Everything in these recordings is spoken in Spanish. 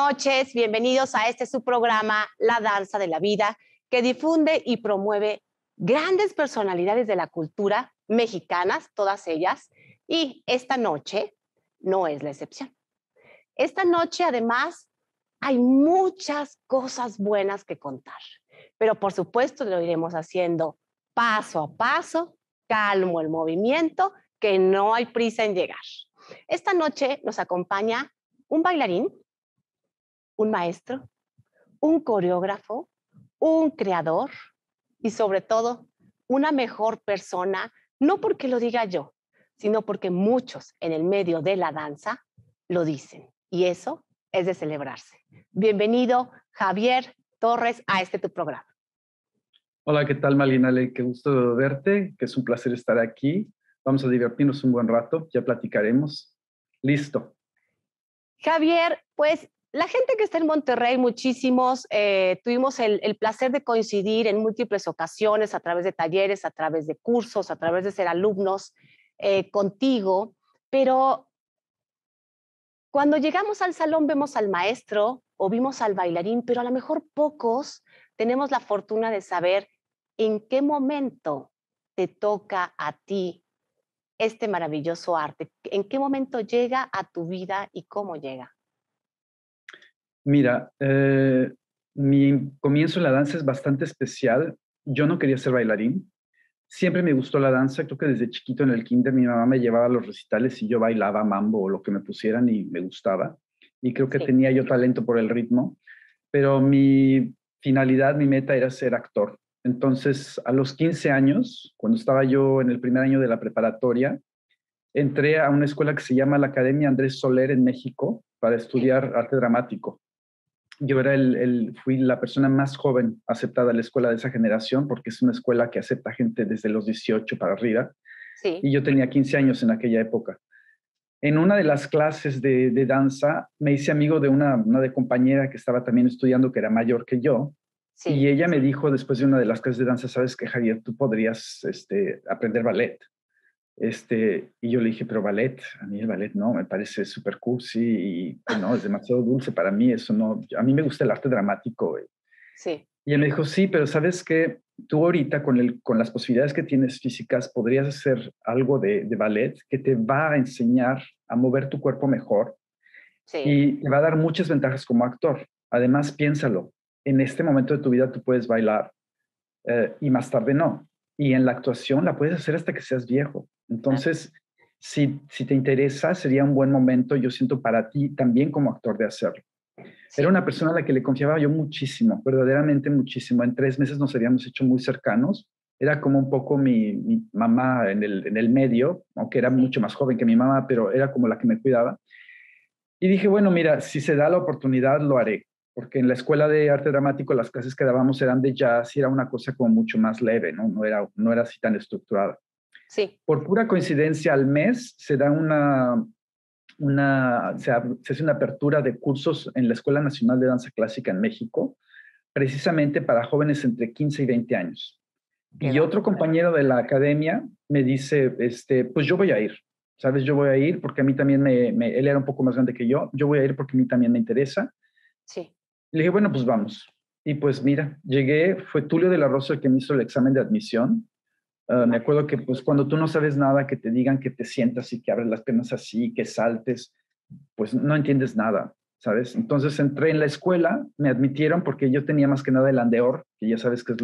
noches, bienvenidos a este su programa, La Danza de la Vida, que difunde y promueve grandes personalidades de la cultura mexicanas, todas ellas, y esta noche no es la excepción. Esta noche, además, hay muchas cosas buenas que contar, pero por supuesto lo iremos haciendo paso a paso, calmo el movimiento, que no hay prisa en llegar. Esta noche nos acompaña un bailarín, un maestro, un coreógrafo, un creador y sobre todo una mejor persona, no porque lo diga yo, sino porque muchos en el medio de la danza lo dicen y eso es de celebrarse. Bienvenido, Javier Torres, a este tu programa. Hola, ¿qué tal, Malinale? Qué gusto verte, que es un placer estar aquí. Vamos a divertirnos un buen rato, ya platicaremos. Listo. Javier, pues la gente que está en Monterrey, muchísimos, tuvimos el placer de coincidir en múltiples ocasiones a través de talleres, a través de cursos, a través de ser alumnos contigo, pero cuando llegamos al salón vemos al maestro o vimos al bailarín, pero a lo mejor pocos tenemos la fortuna de saber en qué momento te toca a ti este maravilloso arte, en qué momento llega a tu vida y cómo llega. Mira, mi comienzo en la danza es bastante especial. Yo no quería ser bailarín. Siempre me gustó la danza. Creo que desde chiquito en el kinder mi mamá me llevaba a los recitales y yo bailaba mambo o lo que me pusieran y me gustaba. Y creo que Sí. tenía yo talento por el ritmo. Pero mi finalidad, mi meta era ser actor. Entonces, a los 15 años, cuando estaba yo en el primer año de la preparatoria, entré a una escuela que se llama la Academia Andrés Soler en México para estudiar arte dramático. Yo fui la persona más joven aceptada a la escuela de esa generación porque es una escuela que acepta gente desde los 18 para arriba Sí. y yo tenía 15 años en aquella época. En una de las clases de danza me hice amigo de una de compañera que estaba también estudiando, que era mayor que yo, y Sí. ella me dijo después de una de las clases de danza, ¿sabes qué, Javier? Tú podrías aprender ballet. Y yo le dije, pero ballet, a mí el ballet no, me parece súper cursi y no, es demasiado dulce para mí, eso no, a mí me gusta el arte dramático. Güey. Sí. Y él me dijo, sí, pero ¿sabes qué? Tú ahorita con las posibilidades que tienes físicas podrías hacer algo de ballet que te va a enseñar a mover tu cuerpo mejor Sí. y te va a dar muchas ventajas como actor. Además, piénsalo, en este momento de tu vida tú puedes bailar y más tarde no. Y en la actuación la puedes hacer hasta que seas viejo. Claro. Entonces, si te interesa, sería un buen momento, yo siento, para ti también como actor de hacerlo. Era Sí. una persona a la que le confiaba yo muchísimo, verdaderamente muchísimo. En 3 meses nos habíamos hecho muy cercanos. Era como un poco mi mamá en el medio, aunque era Sí. mucho más joven que mi mamá, pero era como la que me cuidaba. Y dije, bueno, mira, si se da la oportunidad, lo haré. Porque en la escuela de arte dramático las clases que dábamos eran de jazz y era una cosa como mucho más leve, ¿no? No era así tan estructurada. Sí. Por pura coincidencia, al mes se da se hace una apertura de cursos en la Escuela Nacional de Danza Clásica en México, precisamente para jóvenes entre 15 y 20 años. Qué Y otro bárbaro. compañero de la academia me dice, pues yo voy a ir, ¿sabes? Yo voy a ir porque a mí también él era un poco más grande que yo voy a ir porque a mí también me interesa. Sí. Y le dije, bueno, pues vamos. Y pues mira, llegué, fue Tulio de la Rosa el que me hizo el examen de admisión. Me acuerdo que pues cuando tú no sabes nada, que te digan que te sientas y que abres las piernas así, que saltes, pues no entiendes nada, ¿sabes? Entonces entré en la escuela, me admitieron porque yo tenía más que nada el andeor, que ya sabes que es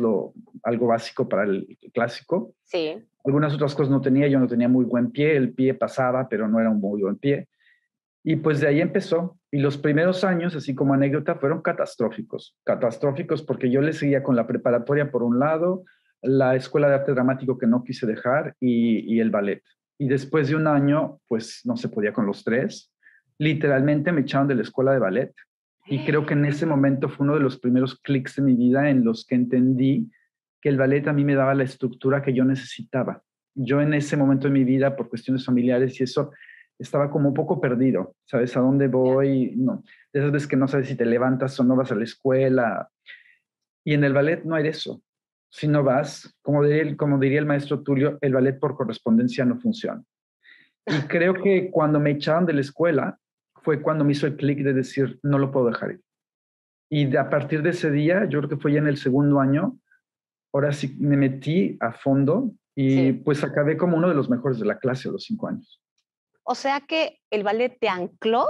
algo básico para el clásico. Sí. Algunas otras cosas no tenía, yo no tenía muy buen pie, el pie pasaba, pero no era un muy buen pie. Y pues de ahí empezó. Y los primeros años, así como anécdota, fueron catastróficos. Catastróficos porque yo le seguía con la preparatoria por un lado, la escuela de arte dramático que no quise dejar y el ballet. Y después de un año, pues no se podía con los tres. Literalmente me echaron de la escuela de ballet. Y creo que en ese momento fue uno de los primeros clics de mi vida en los que entendí que el ballet a mí me daba la estructura que yo necesitaba. Yo en ese momento de mi vida, por cuestiones familiares y eso, estaba como un poco perdido, ¿sabes? ¿A dónde Ya. voy? No, de esas veces que no sabes si te levantas o no vas a la escuela. Y en el ballet no hay eso. Si no vas, como diría el maestro Tulio, el ballet por correspondencia no funciona. Y creo que cuando me echaron de la escuela fue cuando me hizo el clic de decir, no lo puedo dejar ir. Y a partir de ese día, yo creo que fue ya en el segundo año, ahora sí me metí a fondo y Sí. pues acabé como uno de los mejores de la clase a los 5 años. O sea que el ballet te ancló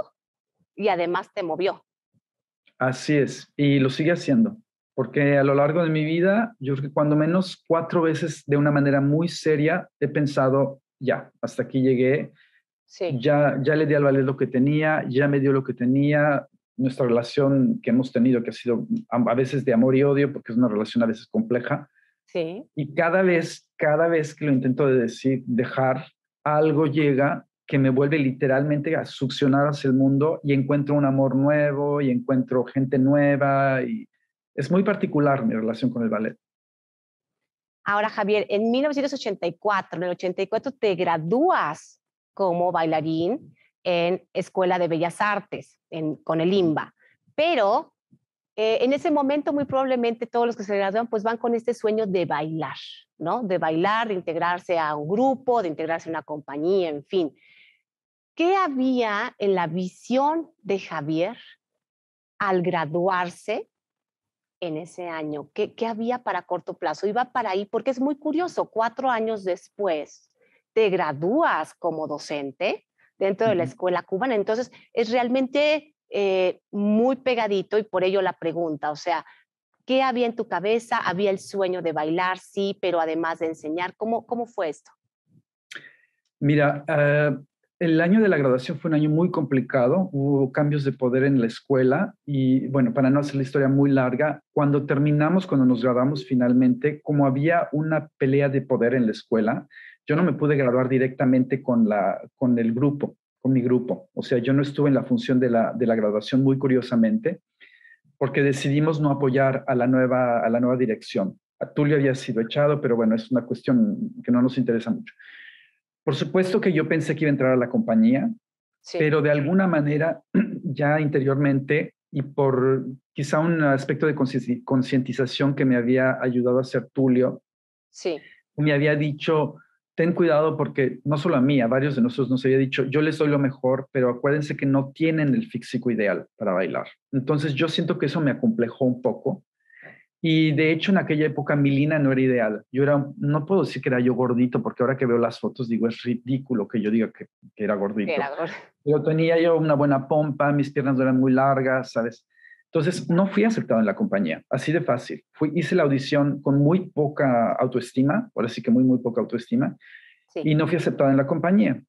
y además te movió. Así es, y lo sigue haciendo, porque a lo largo de mi vida, yo creo que cuando menos 4 veces de una manera muy seria he pensado, ya, hasta aquí llegué, Sí, ya le di al ballet lo que tenía, ya me dio lo que tenía, nuestra relación que hemos tenido, que ha sido a veces de amor y odio, porque es una relación a veces compleja, sí. y cada vez que lo intento de decir, dejar, algo llega que me vuelve literalmente a succionar hacia el mundo y encuentro un amor nuevo y encuentro gente nueva y es muy particular mi relación con el ballet. Ahora, Javier, en 1984, en el 84 te gradúas como bailarín en Escuela de Bellas Artes, con el IMBA. Pero en ese momento, muy probablemente todos los que se gradúan, pues van con este sueño de bailar, ¿no? De bailar, de integrarse a un grupo, de integrarse a una compañía, en fin. ¿Qué había en la visión de Javier al graduarse en ese año? ¿Qué había para corto plazo? Iba para ahí, porque es muy curioso, 4 años después te gradúas como docente dentro de la Ujú. escuela cubana, entonces es realmente muy pegadito y por ello la pregunta, o sea, ¿qué había en tu cabeza? ¿Había el sueño de bailar? Sí, pero además de enseñar, ¿cómo fue esto? Mira, el año de la graduación fue un año muy complicado, hubo cambios de poder en la escuela y bueno, para no hacer la historia muy larga, cuando terminamos, cuando nos graduamos finalmente, como había una pelea de poder en la escuela, yo no Sí, me pude graduar directamente con el grupo, con mi grupo. O sea, yo no estuve en la función de la graduación muy curiosamente, porque decidimos no apoyar a la nueva dirección. A Tulio había sido echado, pero bueno, es una cuestión que no nos interesa mucho. Por supuesto que yo pensé que iba a entrar a la compañía, sí, pero de alguna manera ya interiormente y por quizá un aspecto de concientización que me había ayudado a hacer Tulio, sí. me había dicho, ten cuidado porque no solo a mí, a varios de nosotros nos había dicho, yo les doy lo mejor, pero acuérdense que no tienen el físico ideal para bailar. Entonces yo siento que eso me acomplejó un poco y de hecho en aquella época mi lina no era ideal. Yo era, no puedo decir que era yo gordito, porque ahora que veo las fotos digo, es ridículo que yo diga que era gordito. Era, Pero tenía yo una buena pompa, mis piernas no eran muy largas, ¿sabes? Entonces no fui aceptado en la compañía, así de fácil. Hice la audición con muy poca autoestima, ahora sí que muy, muy poca autoestima, sí, y no fui aceptado en la compañía.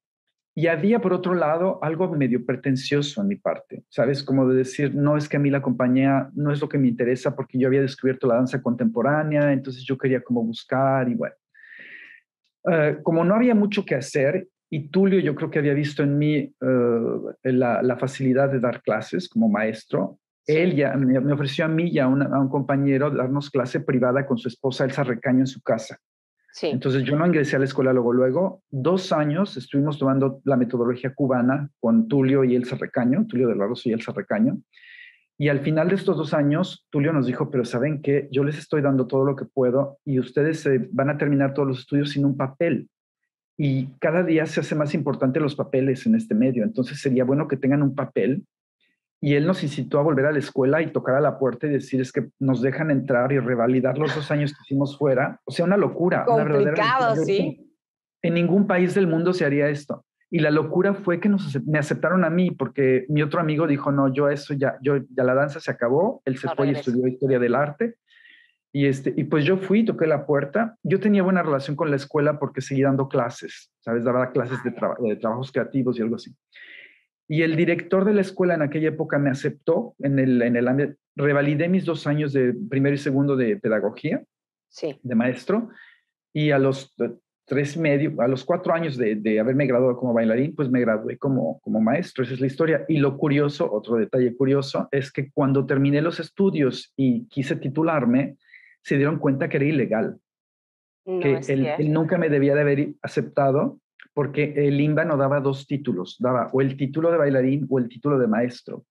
Y había, por otro lado, algo medio pretencioso en mi parte, ¿sabes? Como de decir, no es que a mí la compañía no es lo que me interesa porque yo había descubierto la danza contemporánea, entonces yo quería como buscar y bueno. Como no había mucho que hacer y Tulio yo creo que había visto en mí la facilidad de dar clases como maestro, él sí, ya me ofreció a mí y a un compañero darnos clase privada con su esposa Elsa Recaño en su casa. sí. Entonces yo no ingresé a la escuela luego. 2 años estuvimos tomando la metodología cubana con Tulio y Elsa Recaño, Tulio de la Rosa y Elsa Recaño. Y al final de estos 2 años, Tulio nos dijo, pero ¿saben qué? Yo les estoy dando todo lo que puedo y ustedes van a terminar todos los estudios sin un papel. Y cada día se hace más importante los papeles en este medio. Entonces sería bueno que tengan un papel. Y él nos incitó a volver a la escuela y tocar a la puerta y decir es que nos dejan entrar y revalidar los 2 años que hicimos fuera. O sea, una locura, una verdadera locura. Complicado, sí. En ningún país del mundo se haría esto. Y la locura fue que me aceptaron a mí, porque mi otro amigo dijo, no, ya la danza se acabó, él se No fue y regreso. estudió historia del arte, y pues yo fui, toqué la puerta, yo tenía buena relación con la escuela porque seguía dando clases, ¿sabes? Daba clases Ah, ya. de trabajos creativos y algo así. Y el director de la escuela en aquella época me aceptó en el ámbito, revalidé mis 2 años de primero y segundo de pedagogía, Sí. de maestro, y a los 3 y medio, a los 4 años de haberme graduado como bailarín, pues me gradué como maestro. Esa es la historia. Y lo curioso, otro detalle curioso, es que cuando terminé los estudios y quise titularme, se dieron cuenta que era ilegal, No que es él cierto. nunca me debía de haber aceptado porque el IMBA no daba dos títulos, daba o el título de bailarín o el título de maestro,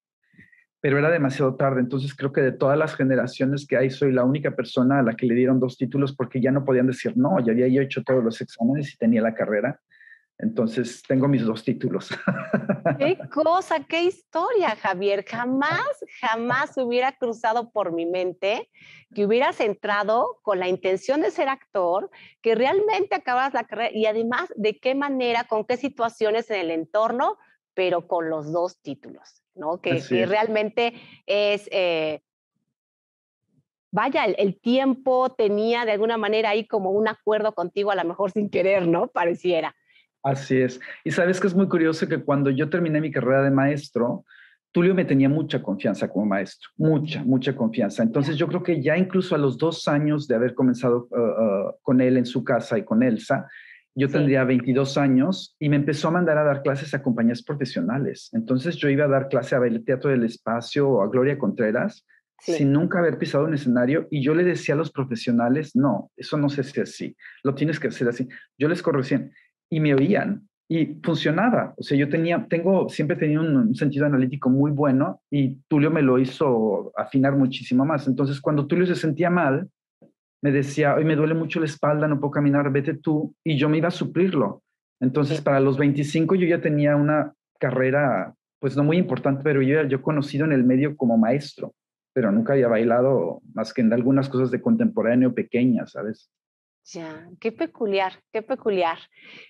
pero era demasiado tarde. Entonces creo que de todas las generaciones que hay, soy la única persona a la que le dieron dos títulos porque ya no podían decir no, ya había yo hecho todos los exámenes y tenía la carrera. Entonces, tengo mis 2 títulos. Qué cosa, qué historia, Javier. Jamás hubiera cruzado por mi mente que hubieras entrado con la intención de ser actor, que realmente acabas la carrera y además de qué manera, con qué situaciones en el entorno, pero con los 2 títulos, ¿no? Así Que es. realmente es, vaya, el tiempo tenía de alguna manera ahí como un acuerdo contigo, a lo mejor sin querer, ¿no? Pareciera. Así es. Y sabes que es muy curioso que cuando yo terminé mi carrera de maestro, Tulio me tenía mucha confianza como maestro, mucha confianza. Entonces Ya, yo creo que ya incluso a los 2 años de haber comenzado con él en su casa y con Elsa, yo sí, tendría 22 años y me empezó a mandar a dar clases a compañías profesionales. Entonces yo iba a dar clase a Ballet Teatro del Espacio o a Gloria Contreras sin sí. nunca haber pisado un escenario y yo le decía a los profesionales, no, eso no se hace así, lo tienes que hacer así. Yo les corregía y me oían y funcionaba. O sea, siempre tenía un sentido analítico muy bueno y Tulio me lo hizo afinar muchísimo más. Entonces, cuando Tulio se sentía mal, me decía, hoy me duele mucho la espalda, no puedo caminar, vete tú, y yo me iba a suplirlo. Entonces, Sí. para los 25 yo ya tenía una carrera, pues no muy importante, pero yo conocido en el medio como maestro, pero nunca había bailado más que en algunas cosas de contemporáneo pequeñas, ¿sabes? Ya, qué peculiar, qué peculiar.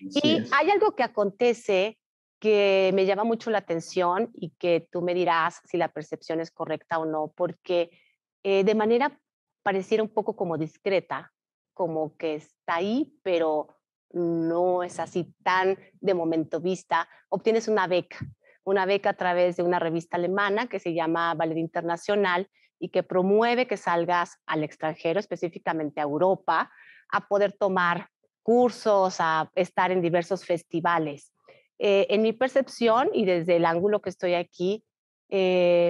Así Y es. hay algo que acontece que me llama mucho la atención y que tú me dirás si la percepción es correcta o no, porque de manera pareciera un poco como discreta, como que está ahí, pero no es así tan de momento vista. Obtienes una beca a través de una revista alemana que se llama Ballet Internacional y que promueve que salgas al extranjero, específicamente a Europa, a poder tomar cursos, a estar en diversos festivales. En mi percepción y desde el ángulo que estoy aquí,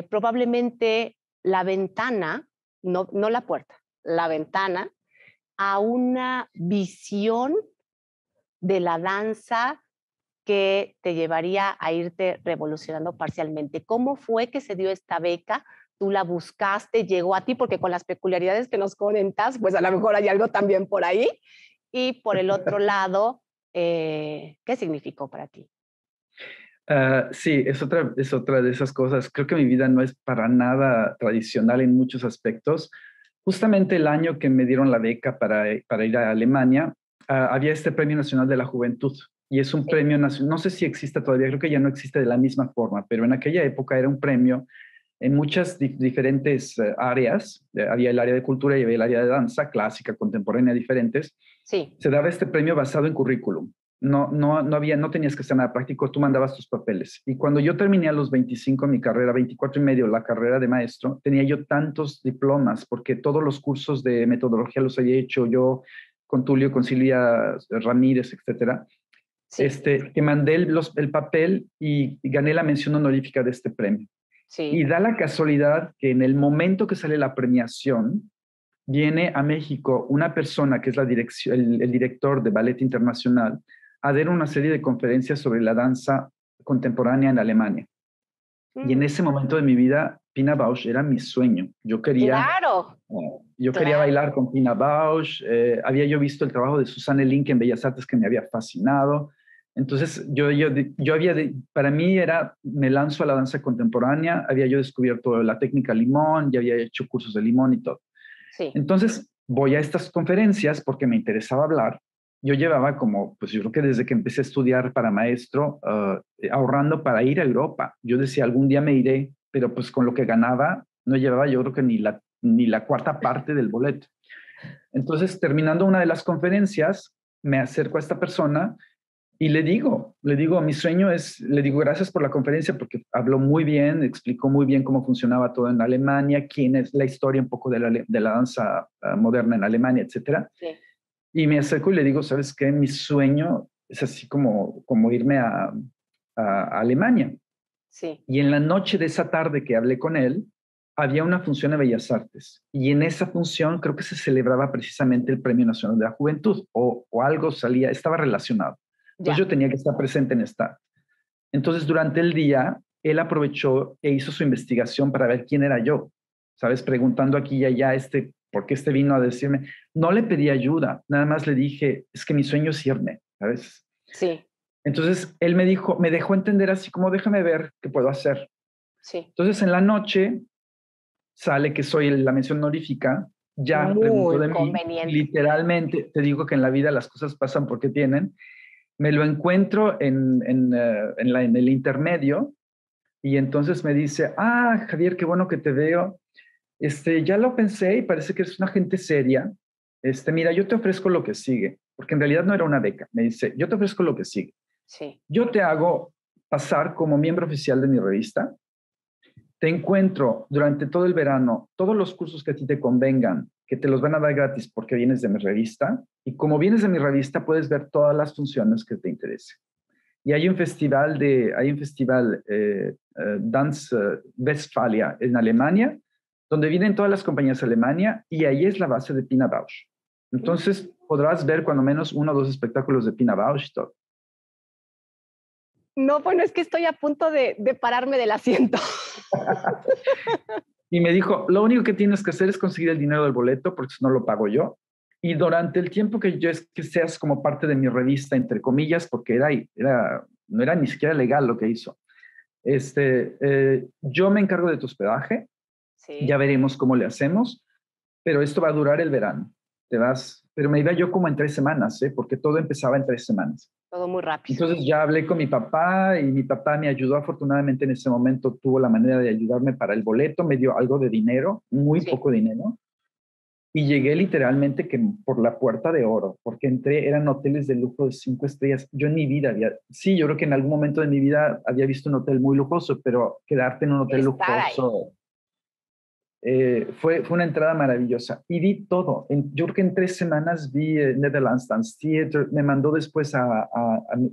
probablemente la ventana, no la puerta, la ventana a una visión de la danza que te llevaría a irte revolucionando parcialmente. ¿Cómo fue que se dio esta beca? ¿Tú la buscaste? ¿Llegó a ti? Porque con las peculiaridades que nos comentas, pues a lo mejor hay algo también por ahí. Y por el otro lado, ¿qué significó para ti? Sí, es otra de esas cosas. Creo que mi vida no es para nada tradicional en muchos aspectos. Justamente el año que me dieron la beca para ir a Alemania, había este Premio Nacional de la Juventud. Y es un Sí, premio nacional, no sé si existe todavía, creo que ya no existe de la misma forma, pero en aquella época era un premio en muchas diferentes áreas. Había el área de cultura y había el área de danza, clásica, contemporánea, diferentes. sí, Se daba este premio basado en currículum. No tenías que hacer nada práctico, tú mandabas tus papeles. Y cuando yo terminé a los 25 mi carrera, 24 y medio la carrera de maestro, tenía yo tantos diplomas porque todos los cursos de metodología los había hecho yo con Tulio, con Silvia Ramírez, etcétera. sí, Que mandé el papel y gané la mención honorífica de este premio. Y sí. da la casualidad que en el momento que sale la premiación, viene a México una persona que es el director de Ballet Internacional a dar una serie de conferencias sobre la danza contemporánea en Alemania. Y en Mm, ese momento de mi vida, Pina Bausch era mi sueño. claro, Yo quería claro. bailar con Pina Bausch. Había yo visto el trabajo de Susanne Link en Bellas Artes que me había fascinado. Entonces, para mí era, me lanzo a la danza contemporánea. Había yo descubierto la técnica limón, ya había hecho cursos de limón y todo. Sí, Entonces, voy a estas conferencias porque me interesaba hablar. Yo llevaba como, pues yo creo que desde que empecé a estudiar para maestro, ahorrando para ir a Europa. Yo decía, algún día me iré, pero pues con lo que ganaba, no llevaba yo creo que ni la cuarta parte del boleto. Entonces, terminando una de las conferencias, me acerco a esta persona y le digo, mi sueño es, le digo, gracias por la conferencia porque habló muy bien, explicó muy bien cómo funcionaba todo en Alemania, quién es la historia un poco de la danza moderna en Alemania, etcétera. sí, Y me acerco y le digo, ¿sabes qué? Mi sueño es así como irme a Alemania. sí. Y en la noche de esa tarde que hablé con él, había una función de Bellas Artes. Y en esa función creo que se celebraba precisamente el Premio Nacional de la Juventud o algo salía, estaba relacionado. Entonces Ya. yo tenía que estar presente en esta. Entonces durante el día, él aprovechó e hizo su investigación para ver quién era yo, ¿sabes? Preguntando aquí y allá, ¿por qué vino a decirme? No le pedí ayuda, nada más le dije, es que mi sueño es irme, ¿sabes? Sí, Entonces, él me dijo, me dejó entender así como, déjame ver qué puedo hacer. Sí. Entonces, en la noche sale que soy la mención honorífica, ya preguntó Muy de mí, y conveniente. literalmente, te digo que en la vida las cosas pasan porque tienen, me lo encuentro en el intermedio, y entonces me dice, ah, Javier, qué bueno que te veo. Ya lo pensé y parece que eres una gente seria. Mira, yo te ofrezco lo que sigue, porque en realidad no era una beca. Me dice, yo te ofrezco lo que sigue. Sí. Yo te hago pasar como miembro oficial de mi revista. Te encuentro durante todo el verano todos los cursos que a ti te convengan, que te los van a dar gratis porque vienes de mi revista. Y como vienes de mi revista, puedes ver todas las funciones que te interesen. Y hay un festival Dance Westfalia en Alemania, donde vienen todas las compañías de Alemania y ahí es la base de Pina Bausch. Entonces podrás ver cuando menos 1 o 2 espectáculos de Pina Bausch y todo. No, bueno, es que estoy a punto de pararme del asiento. Y me dijo, lo único que tienes que hacer es conseguir el dinero del boleto, porque si no lo pago yo. Y durante el tiempo que yo es que seas como parte de mi revista, entre comillas, porque no era ni siquiera legal lo que hizo. Yo me encargo de tu hospedaje, ya Sí, veremos cómo le hacemos, pero esto va a durar el verano. Pero me iba yo como en 3 semanas, ¿eh? Porque todo empezaba en 3 semanas. todo muy rápido. Entonces ya hablé con mi papá y mi papá me ayudó. Afortunadamente en ese momento tuvo la manera de ayudarme para el boleto, me dio algo de dinero, muy Sí. poco dinero, y llegué literalmente que por la puerta de oro, porque entré, eran hoteles de lujo de 5 estrellas. Yo en mi vida sí, yo creo que en algún momento de mi vida había visto un hotel muy lujoso, pero quedarte en un hotel Estar ahí. lujoso fue una entrada maravillosa y vi todo. Yo creo que en 3 semanas vi Netherlands Dance Theater, me mandó después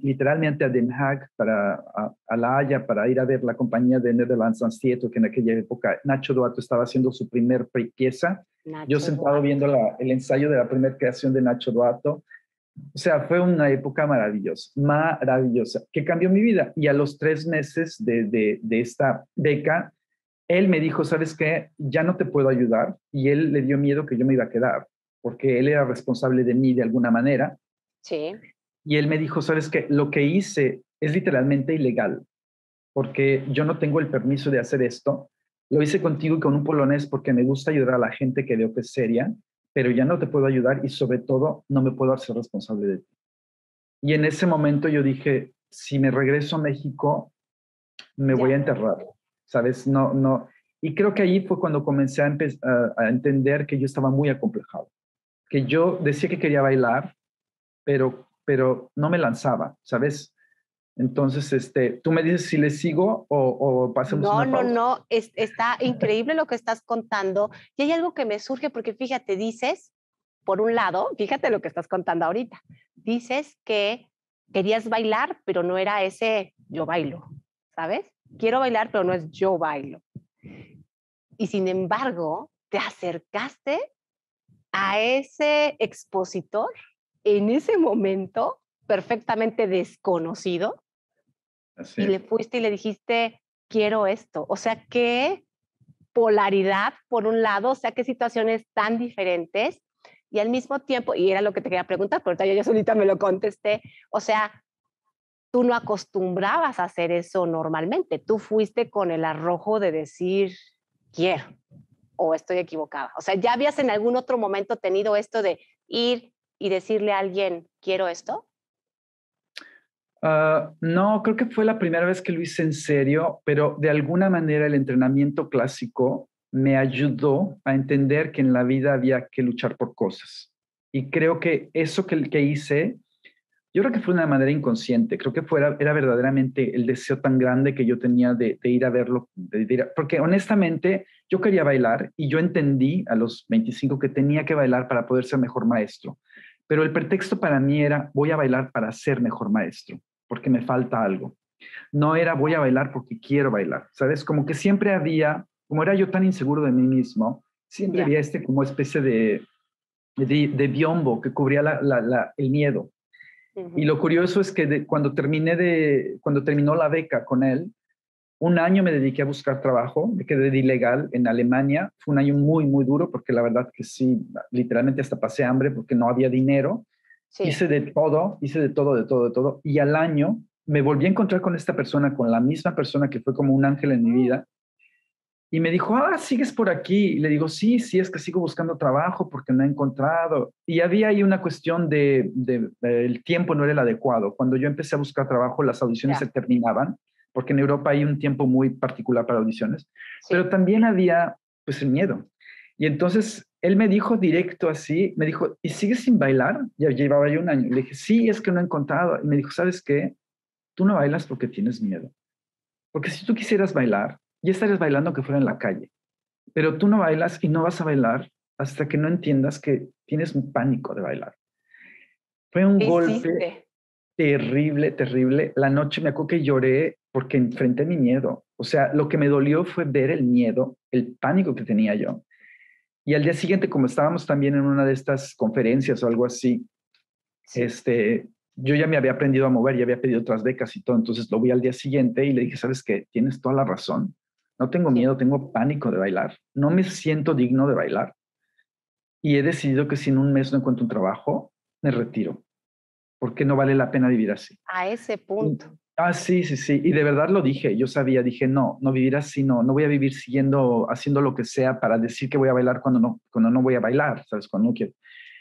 literalmente a Den Haag, a La Haya, para ir a ver la compañía de Netherlands Dance Theater, que en aquella época Nacho Duato estaba haciendo su primer pieza. Yo Nacho sentado Duarte. viendo el ensayo de la primera creación de Nacho Duato. O sea, fue una época maravillosa, que cambió mi vida. Y a los 3 meses de esta beca, él me dijo, ¿sabes qué? Ya no te puedo ayudar. Y él le dio miedo que yo me iba a quedar, porque él era responsable de mí de alguna manera. Sí. Y él me dijo, ¿sabes qué? Lo que hice es literalmente ilegal, porque yo no tengo el permiso de hacer esto. Lo hice contigo y con un polonés porque me gusta ayudar a la gente que veo que es seria, pero ya no te puedo ayudar y sobre todo no me puedo hacer responsable de ti. Y en ese momento yo dije, si me regreso a México, me voy Ya. a enterrar, ¿sabes? No, no. Y creo que ahí fue cuando comencé a entender que yo estaba muy acomplejado, que yo decía que quería bailar, pero no me lanzaba, ¿sabes? Entonces, tú me dices si le sigo o pasemos No, una no, pausa. no. Está increíble lo que estás contando. Y hay algo que me surge porque fíjate, dices, por un lado, fíjate lo que estás contando ahorita. Dices que querías bailar, pero no era ese yo bailo, ¿sabes? Quiero bailar, pero no es yo bailo. Y sin embargo, te acercaste a ese expositor en ese momento perfectamente desconocido y Así. le fuiste y le dijiste, quiero esto. O sea, qué polaridad, por un lado, o sea, qué situaciones tan diferentes y al mismo tiempo, y era lo que te quería preguntar, pero yo ya solita me lo contesté, o sea, tú no acostumbrabas a hacer eso normalmente, tú fuiste con el arrojo de decir, quiero, o estoy equivocada. O sea, ¿ya habías en algún otro momento tenido esto de ir y decirle a alguien, quiero esto? No, creo que fue la primera vez que lo hice en serio, pero de alguna manera el entrenamiento clásico me ayudó a entender que en la vida había que luchar por cosas. Y creo que eso que hice, yo creo que fue de una manera inconsciente, creo que era verdaderamente el deseo tan grande que yo tenía de ir a verlo, porque honestamente yo quería bailar y yo entendí a los 25 que tenía que bailar para poder ser mejor maestro, pero el pretexto para mí era voy a bailar para ser mejor maestro, porque me falta algo. No era voy a bailar porque quiero bailar, ¿sabes? Como que siempre había, como era yo tan inseguro de mí mismo, siempre Ya. había como especie de biombo que cubría el miedo. Y Ujú. lo curioso es que cuando terminó la beca con él, un año me dediqué a buscar trabajo, me quedé de ilegal en Alemania. Fue un año muy, muy duro porque la verdad que sí, literalmente hasta pasé hambre porque no había dinero. Sí. hice de todo, de todo, de todo. Y al año me volví a encontrar con esta persona, con la misma persona que fue como un ángel en mi vida. Y me dijo, ¿sigues por aquí? Y le digo, sí, sí, es que sigo buscando trabajo porque no he encontrado. Y había ahí una cuestión el tiempo no era el adecuado. Cuando yo empecé a buscar trabajo, las audiciones se Ya, terminaban, porque en Europa hay un tiempo muy particular para audiciones, pero sí. también había, pues, el miedo. Y entonces él me dijo directo así, me dijo, ¿y sigues sin bailar? Ya llevaba yo un año. Le dije, sí, es que no he encontrado. Y me dijo, ¿sabes qué? Tú no bailas porque tienes miedo. Porque si tú quisieras bailar, ya estarías bailando que fuera en la calle, pero tú no bailas y no vas a bailar hasta que no entiendas que tienes un pánico de bailar. Fue un ¿Qué golpe hiciste? terrible, terrible. La noche me acuerdo que lloré porque enfrenté mi miedo. O sea, lo que me dolió fue ver el miedo, el pánico que tenía yo. Y al día siguiente, como estábamos también en una de estas conferencias o algo así, Sí, este, yo ya me había aprendido a mover, ya había pedido otras becas y todo, entonces lo vi al día siguiente y le dije, ¿sabes qué? Tienes toda la razón. No tengo sí. miedo, tengo pánico de bailar. No me siento digno de bailar y he decidido que si en un mes no encuentro un trabajo, me retiro, porque no vale la pena vivir así. A ese Y- punto. sí, sí, sí. Y de verdad lo dije. Yo sabía, dije, no, no vivir así, no, no voy a vivir siguiendo, haciendo lo que sea para decir que voy a bailar cuando no voy a bailar, ¿sabes? Cuando no quiero.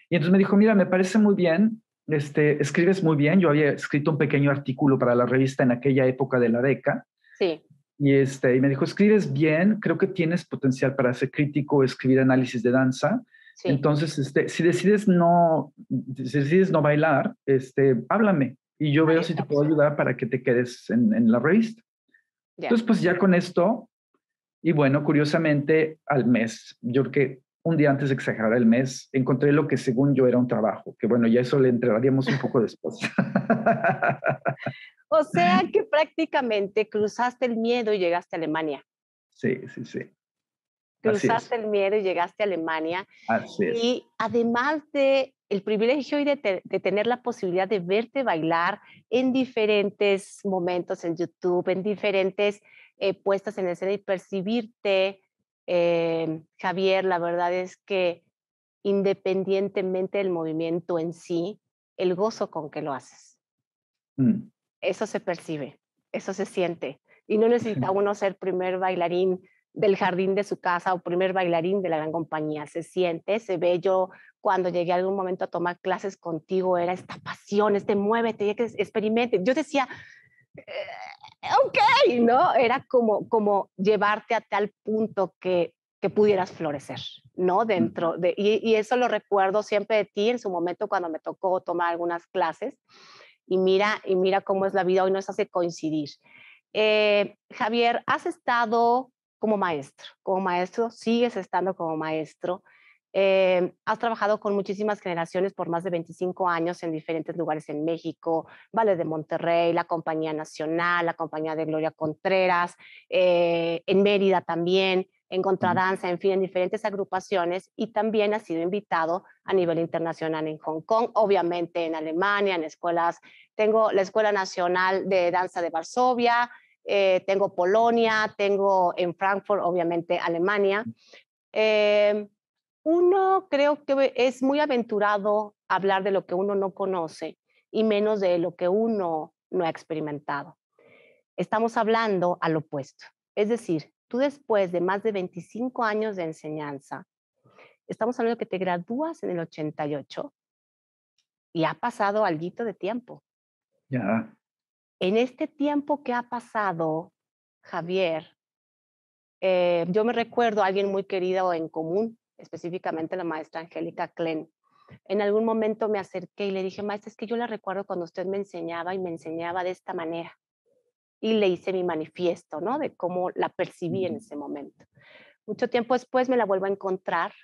Y entonces me dijo, mira, me parece muy bien, escribes muy bien. Yo había escrito un pequeño artículo para la revista en aquella época de la beca. Sí, Y me dijo, escribes bien, creo que tienes potencial para ser crítico, escribir análisis de danza. sí. Entonces, si decides no bailar, háblame y yo Ahí veo si te puedo estamos. ayudar para que te quedes en la revista. Ya. Entonces, pues ya con esto, y bueno, curiosamente, al mes, yo creo que un día antes de exagerar el mes, encontré lo que según yo era un trabajo, que bueno, ya eso le entraríamos un poco después. O sea que prácticamente cruzaste el miedo y llegaste a Alemania. Sí, sí, sí, así es, Cruzaste el miedo y llegaste a Alemania. así es. Y además de el privilegio y de tener la posibilidad de verte bailar en diferentes momentos en YouTube, en diferentes puestas en escena y percibirte, Javier, la verdad es que independientemente del movimiento en sí, el gozo con que lo haces. Mm. Eso se percibe, eso se siente. Y no necesita uno ser primer bailarín del jardín de su casa o primer bailarín de la gran compañía. Se siente, se ve. Yo cuando llegué algún momento a tomar clases contigo era esta pasión, este muévete, que experimente. Yo decía, ok, ¿no? Era como llevarte a tal punto que pudieras florecer, ¿no? Mm. Dentro de, y eso lo recuerdo siempre de ti en su momento cuando me tocó tomar algunas clases y mira cómo es la vida, hoy nos hace coincidir. Javier, has estado como maestro, sigues estando como maestro, has trabajado con muchísimas generaciones por más de 25 años en diferentes lugares en México, Ballet de Monterrey, la Compañía Nacional, la Compañía de Gloria Contreras, en Mérida también, en Mm. Contradanza, en fin, en diferentes agrupaciones y también has sido invitado a nivel internacional en Hong Kong, obviamente en Alemania, en escuelas. Tengo la Escuela Nacional de Danza de Varsovia, tengo Polonia, tengo en Frankfurt, obviamente Alemania. Eh, Uno creo que es muy aventurado hablar de lo que uno no conoce y menos de lo que uno no ha experimentado. Estamos hablando al opuesto. Es decir, tú después de más de 25 años de enseñanza, estamos hablando que te gradúas en el 88 y ha pasado algo de tiempo. Ya. En este tiempo que ha pasado, Javier, yo me recuerdo a alguien muy querido en común, específicamente la maestra Angélica Klen. En algún momento me acerqué y le dije, maestra, es que yo la recuerdo cuando usted me enseñaba y me enseñaba de esta manera. Y le hice mi manifiesto, ¿no? De cómo la percibí en Mm. ese momento. Mucho tiempo después me la vuelvo a encontrar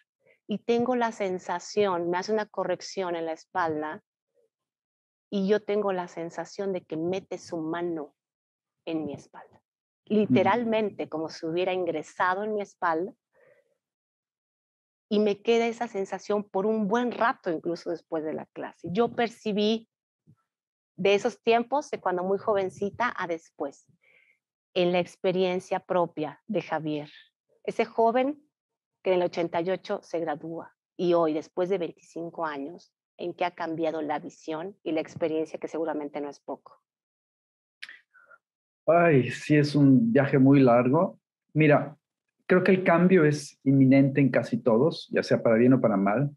y tengo la sensación, me hace una corrección en la espalda y yo tengo la sensación de que mete su mano en mi espalda. Mm. Literalmente, como si hubiera ingresado en mi espalda y me queda esa sensación por un buen rato, incluso después de la clase. Yo percibí de esos tiempos, de cuando muy jovencita a después, en la experiencia propia de Javier. Ese joven que en el 88 se gradúa y hoy, después de 25 años, en qué ha cambiado la visión y la experiencia, que seguramente no es poco? Ay, sí, es un viaje muy largo. Mira, creo que el cambio es inminente en casi todos, ya sea para bien o para mal.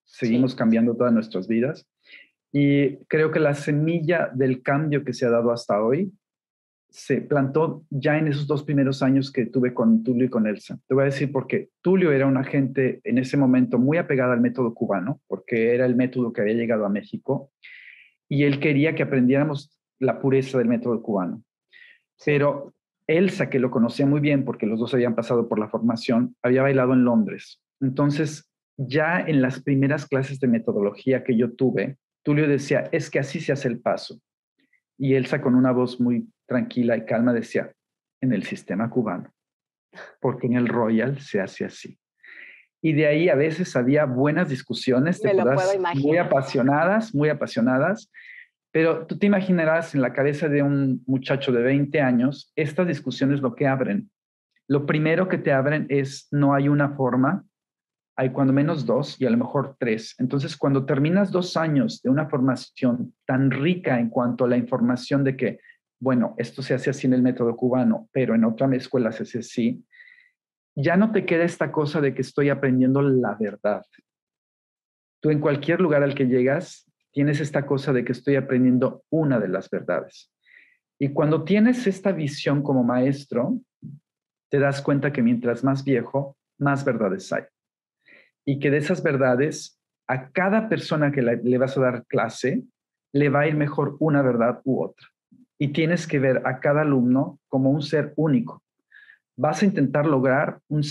Sí, Seguimos cambiando todas nuestras vidas. Y creo que la semilla del cambio que se ha dado hasta hoy se plantó ya en esos 2 primeros años que tuve con Tulio y con Elsa. Te voy a decir por qué. Tulio era una gente en ese momento muy apegada al método cubano, porque era el método que había llegado a México, y él quería que aprendiéramos la pureza del método cubano. sí. Pero Elsa, que lo conocía muy bien porque los dos habían pasado por la formación, había bailado en Londres. Entonces, ya en las primeras clases de metodología que yo tuve, Tulio decía, es que así se hace el paso. Y Elsa, con una voz muy tranquila y calma, decía, en el sistema cubano, porque en el Royal se hace así. Y de ahí a veces había buenas discusiones, te Me lo puedo podrás, imaginar. muy apasionadas, pero tú te imaginarás en la cabeza de un muchacho de 20 años, estas discusiones lo que abren. Lo primero que te abren es no hay una forma, hay cuando menos dos y a lo mejor tres. Entonces, cuando terminas 2 años de una formación tan rica en cuanto a la información de que, bueno, esto se hace así en el método cubano, pero en otra escuela se hace así, ya no te queda esta cosa de que estoy aprendiendo la verdad. Tú en cualquier lugar al que llegas, tienes esta cosa de que estoy aprendiendo una de las verdades. Y cuando tienes esta visión como maestro, te das cuenta que mientras más viejo, más verdades hay. Y que de esas verdades, a cada persona que le vas a dar clase, le va a ir mejor una verdad u otra. Y tienes que ver a cada alumno como un ser único. Vas a intentar lograr una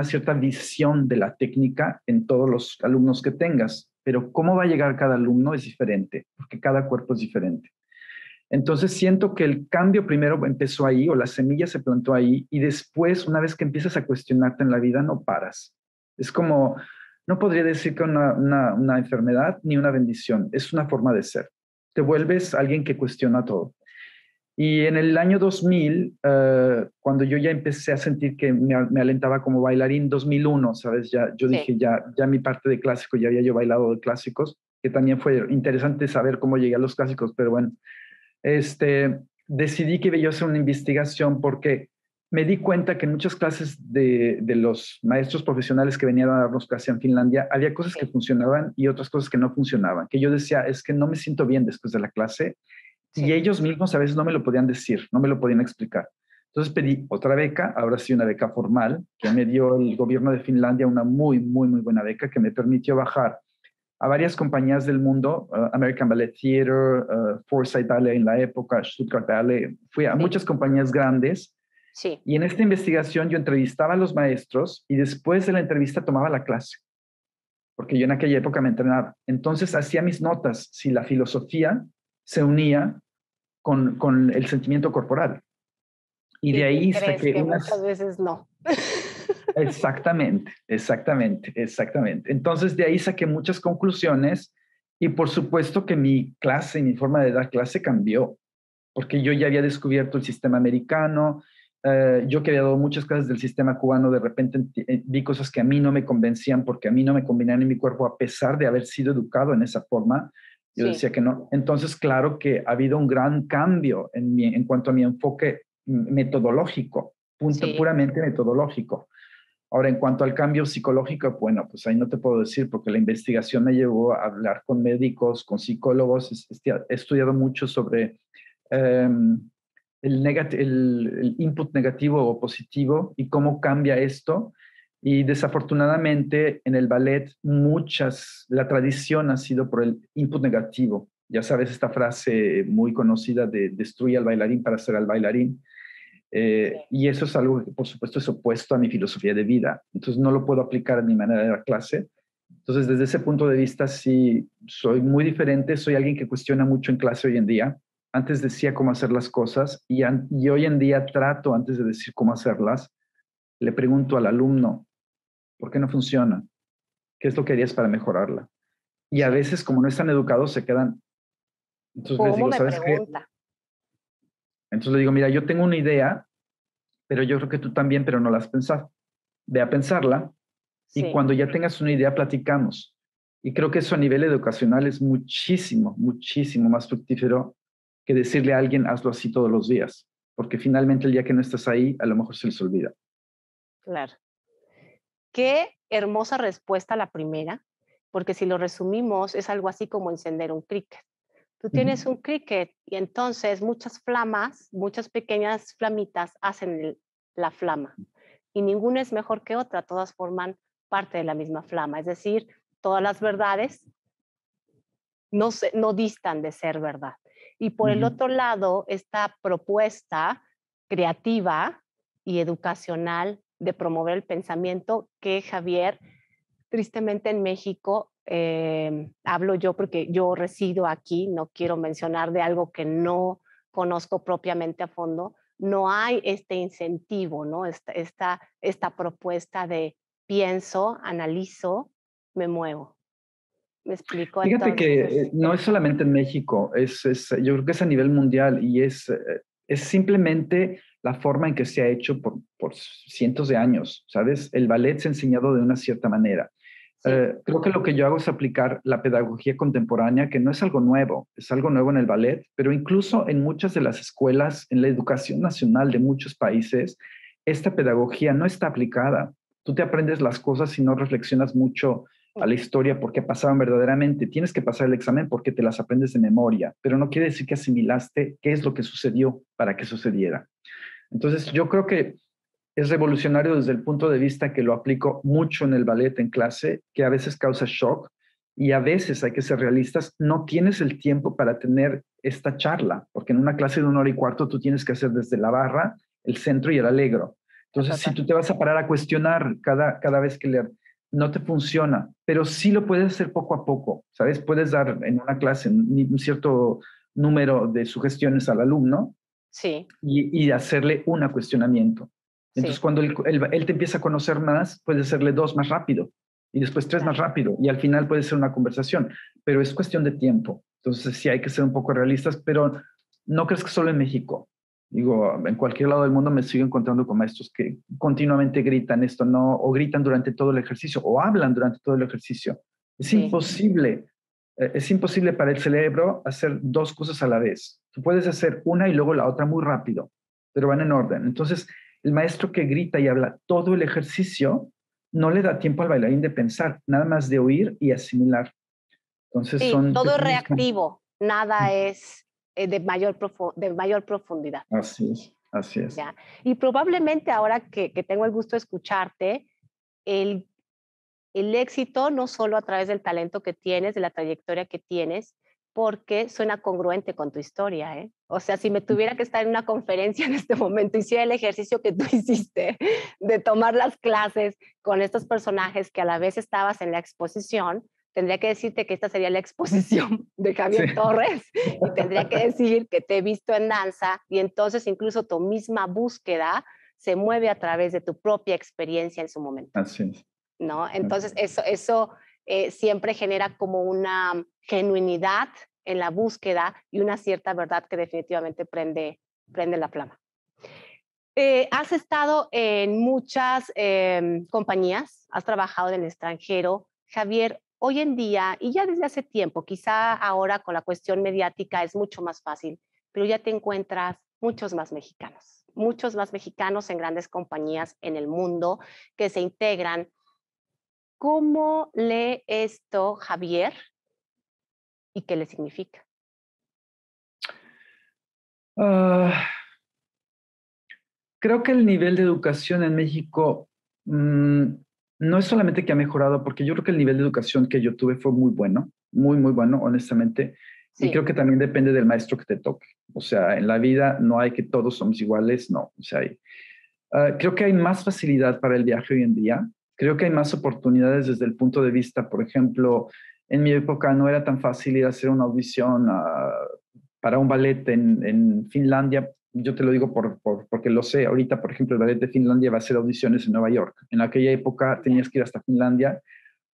cierta visión de la técnica en todos los alumnos que tengas, pero cómo va a llegar cada alumno es diferente, porque cada cuerpo es diferente. Entonces siento que el cambio primero empezó ahí, o la semilla se plantó ahí, y después, una vez que empiezas a cuestionarte en la vida, no paras. Es como, no podría decir que una enfermedad ni una bendición, es una forma de ser. Te vuelves alguien que cuestiona todo. Y en el año 2000, cuando yo ya empecé a sentir que me alentaba como bailarín, 2001, ¿sabes? Ya, yo Sí. dije, ya mi parte de clásico, ya había yo bailado de clásicos, que también fue interesante saber cómo llegué a los clásicos, pero bueno, decidí que iba yo a hacer una investigación porque me di cuenta que en muchas clases de los maestros profesionales que venían a darnos clase en Finlandia, había cosas que Sí, funcionaban y otras cosas que no funcionaban, que yo decía, es que no me siento bien después de la clase, y sí. ellos mismos a veces no me lo podían decir, no me lo podían explicar. Entonces pedí otra beca, ahora sí una beca formal, que me dio el gobierno de Finlandia, una muy, muy, muy buena beca que me permitió bajar a varias compañías del mundo, American Ballet Theater, Forsyth Ballet en la época, Stuttgart Ballet, fui a Sí, muchas compañías grandes, sí. y en esta investigación yo entrevistaba a los maestros y después de la entrevista tomaba la clase, porque yo en aquella época me entrenaba. Entonces hacía mis notas si la filosofía se unía con el sentimiento corporal. Y de ¿Y qué ahí crees? saqué Que muchas unas. veces no. Exactamente, exactamente, exactamente. Entonces de ahí saqué muchas conclusiones, y por supuesto que mi clase, mi forma de dar clase cambió, porque yo ya había descubierto el sistema americano, yo que había dado muchas clases del sistema cubano, de repente vi cosas que a mí no me convencían porque a mí no me combinaban en mi cuerpo a pesar de haber sido educado en esa forma. Yo Sí, decía que no. Entonces, claro que ha habido un gran cambio en cuanto a mi enfoque metodológico, punto sí. puramente metodológico. Ahora, en cuanto al cambio psicológico, bueno, pues ahí no te puedo decir porque la investigación me llevó a hablar con médicos, con psicólogos, he estudiado mucho sobre um, el input negativo o positivo y cómo cambia esto. Y desafortunadamente en el ballet la tradición ha sido por el input negativo. Ya sabes esta frase muy conocida de destruye al bailarín para ser al bailarín. Y eso es algo que, por supuesto, es opuesto a mi filosofía de vida. Entonces, no lo puedo aplicar a mi manera de dar clase. Entonces, desde ese punto de vista, sí, soy muy diferente. Soy alguien que cuestiona mucho en clase hoy en día. Antes decía cómo hacer las cosas, y hoy en día trato, antes de decir cómo hacerlas, le pregunto al alumno, ¿por qué no funciona? ¿Qué es lo que harías para mejorarla? Y a Sí. veces, como no están educados, se quedan. Entonces les ¿Cómo digo, me ¿sabes qué? pregunta? Entonces le digo, mira, yo tengo una idea, pero yo creo que tú también, pero no la has pensado. Ve a pensarla, y Sí, cuando ya tengas una idea, platicamos. Y creo que eso a nivel educacional es muchísimo, muchísimo más fructífero que decirle a alguien, hazlo así todos los días, porque finalmente el día que no estás ahí, a lo mejor se les olvida. Claro. Qué hermosa respuesta la primera, porque si lo resumimos es algo así como encender un cricket. Tú tienes un cricket y entonces muchas flamas, muchas pequeñas flamitas hacen la flama y ninguna es mejor que otra, todas forman parte de la misma flama, es decir, todas las verdades no distan de ser verdad. Y por el Ujú. otro lado, esta propuesta creativa y educacional de promover el pensamiento que Javier, tristemente en México, hablo yo porque yo resido aquí, no quiero mencionar de algo que no conozco propiamente a fondo, no hay este incentivo, ¿no? Esta propuesta de pienso, analizo, me muevo. ¿Me explico? Fíjate que Entonces, no es solamente en México, yo creo que es a nivel mundial y es simplemente la forma en que se ha hecho por cientos de años, ¿sabes? El ballet se ha enseñado de una cierta manera. sí, Creo que lo que yo hago es aplicar la pedagogía contemporánea, que no es algo nuevo en el ballet, pero incluso en muchas de las escuelas, en la educación nacional de muchos países, esta pedagogía no está aplicada. Tú te aprendes las cosas y no reflexionas mucho a la historia porque pasaban verdaderamente. Tienes que pasar el examen porque te las aprendes de memoria, pero no quiere decir que asimilaste qué es lo que sucedió para que sucediera. Entonces, yo creo que es revolucionario desde el punto de vista que lo aplico mucho en el ballet en clase, que a veces causa shock y a veces hay que ser realistas, no tienes el tiempo para tener esta charla, porque en una clase de 1 hora y cuarto tú tienes que hacer desde la barra, el centro y el allegro. Entonces, si total. tú te vas a parar a cuestionar cada vez que leer, no te funciona, pero sí lo puedes hacer poco a poco, ¿sabes? Puedes dar en una clase un cierto número de sugestiones al alumno Sí, y hacerle un cuestionamiento. Entonces, sí, cuando él te empieza a conocer más, puedes hacerle 2 más rápido y después 3 más claro. rápido y al final puede ser una conversación, pero es cuestión de tiempo. Entonces, sí hay que ser un poco realistas, pero no crees que solo en México. Digo, en cualquier lado del mundo me sigo encontrando con maestros que continuamente gritan esto, no, o gritan durante todo el ejercicio, o hablan durante todo el ejercicio. Es Sí, imposible, es imposible para el cerebro hacer 2 cosas a la vez. Tú puedes hacer una y luego la otra muy rápido, pero van en orden. Entonces, el maestro que grita y habla todo el ejercicio no le da tiempo al bailarín de pensar, nada más de oír y asimilar. Entonces, sí, son todo es pequeños. reactivo, nada es de mayor profundidad, Así es, así es. ¿ya? Y probablemente ahora que tengo el gusto de escucharte, el, el éxito no solo a través del talento que tienes, de la trayectoria que tienes, porque suena congruente con tu historia, ¿eh? O sea, si me tuviera que estar en una conferencia en este momento, hiciera el ejercicio que tú hiciste de tomar las clases con estos personajes que a la vez estabas en la exposición, tendría que decirte que esta sería la exposición de Sí. Javier Torres y tendría que decir que te he visto en danza y entonces incluso tu misma búsqueda se mueve a través de tu propia experiencia en su momento. Así es. ¿No? Así Entonces, es. eso siempre genera como una genuinidad en la búsqueda y una cierta verdad que definitivamente prende la flama. Has estado en muchas compañías, has trabajado en el extranjero. Javier, hoy en día, y ya desde hace tiempo, quizá ahora con la cuestión mediática es mucho más fácil, pero ya te encuentras muchos más mexicanos en grandes compañías en el mundo que se integran. ¿Cómo lee esto Javier y qué le significa? Ah, creo que el nivel de educación en México mm, no es solamente que ha mejorado, porque yo creo que el nivel de educación que yo tuve fue muy bueno, muy, muy bueno, honestamente. Y creo Sí, que también depende del maestro que te toque. O sea, en la vida no hay que todos somos iguales, no. O sea, creo que hay más facilidad para el viaje hoy en día. Creo que hay más oportunidades desde el punto de vista, por ejemplo, en mi época no era tan fácil ir a hacer una audición para un ballet en Finlandia. Yo te lo digo porque lo sé. Ahorita, por ejemplo, el ballet de Finlandia va a hacer audiciones en Nueva York. En aquella época ya, tenías que ir hasta Finlandia.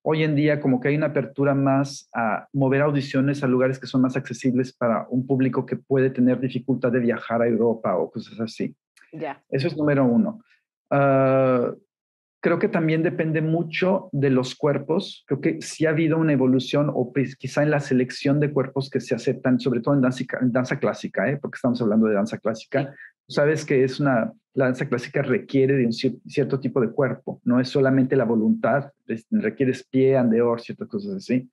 Hoy en día como que hay una apertura más a mover audiciones a lugares que son más accesibles para un público que puede tener dificultad de viajar a Europa o cosas así. ya, Eso es número uno. Ah, Creo que también depende mucho de los cuerpos. Creo que sí ha habido una evolución o pues, quizá en la selección de cuerpos que se aceptan, sobre todo en danza clásica, porque estamos hablando de danza Sí, clásica. Sabes que la danza clásica requiere de un cierto tipo de cuerpo, no es solamente la voluntad, requieres pie, andeor, ciertas cosas así.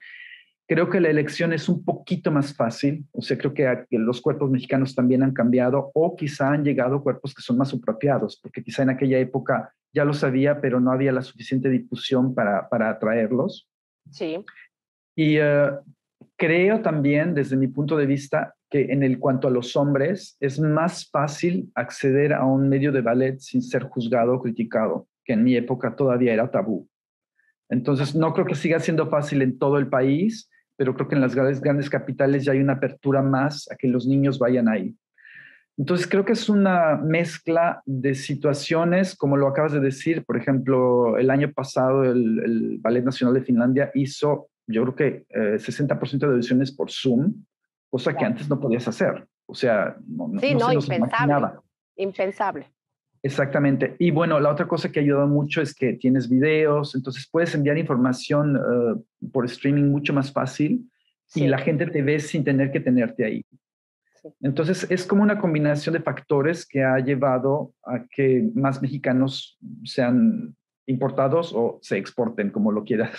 Creo que la elección es un poquito más fácil, o sea, creo que los cuerpos mexicanos también han cambiado o quizá han llegado cuerpos que son más apropiados, porque quizá en aquella época ya lo sabía, pero no había la suficiente difusión para atraerlos. sí, Y creo también, desde mi punto de vista, que cuanto a los hombres, es más fácil acceder a un medio de ballet sin ser juzgado o criticado, que en mi época todavía era tabú. Entonces, no creo que siga siendo fácil en todo el país, pero creo que en las grandes capitales ya hay una apertura más a que los niños vayan ahí. Entonces, creo que es una mezcla de situaciones, como lo acabas de decir. Por ejemplo, el año pasado el Ballet Nacional de Finlandia hizo, yo creo que 60% de audiciones por Zoom, cosa que claro. antes no podías hacer. O sea, Sí, no no, se nos impensable, imaginaba. impensable. Exactamente. Y bueno, la otra cosa que ha ayudado mucho es que tienes videos, entonces puedes enviar información por streaming mucho más fácil y la Sí, gente te ve sin tener que tenerte ahí. sí. Entonces es como una combinación de factores que ha llevado a que más mexicanos sean importados o se exporten, como lo quieras.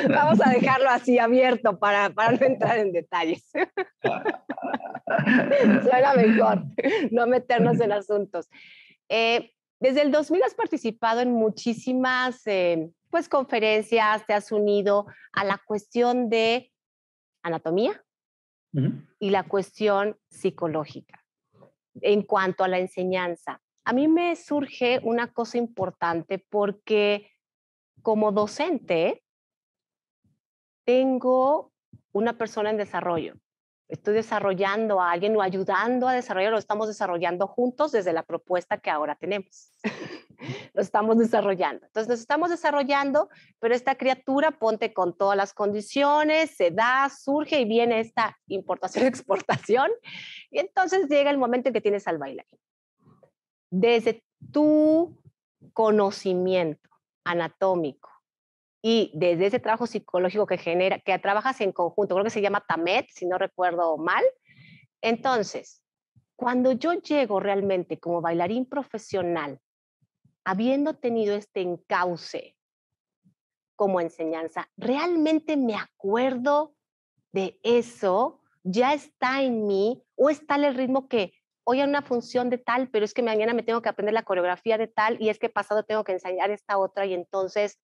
Vamos a dejarlo así abierto para no entrar en detalles. Suena mejor no meternos en asuntos. Desde el 2000 has participado en muchísimas pues, conferencias, te has unido a la cuestión de anatomía Ujú. y la cuestión psicológica en cuanto a la enseñanza. A mí me surge una cosa importante porque como docente tengo una persona en desarrollo. Estoy desarrollando a alguien o ayudando a desarrollar, lo estamos desarrollando juntos desde la propuesta que ahora tenemos. Lo estamos desarrollando. Entonces, nos estamos desarrollando, pero esta criatura, ponte con todas las condiciones, se da, surge y viene esta importación-exportación. Y entonces llega el momento en que tienes al bailarín. Desde tu conocimiento anatómico, y desde ese trabajo psicológico que genera, que trabajas en conjunto, creo que se llama TAMET, si no recuerdo mal. Entonces, cuando yo llego realmente como bailarín profesional, habiendo tenido este encauce como enseñanza, realmente me acuerdo de eso, ya está en mí, o es tal el ritmo que hoy hay una función de tal, pero es que mañana me tengo que aprender la coreografía de tal, y es que pasado tengo que ensayar esta otra, y entonces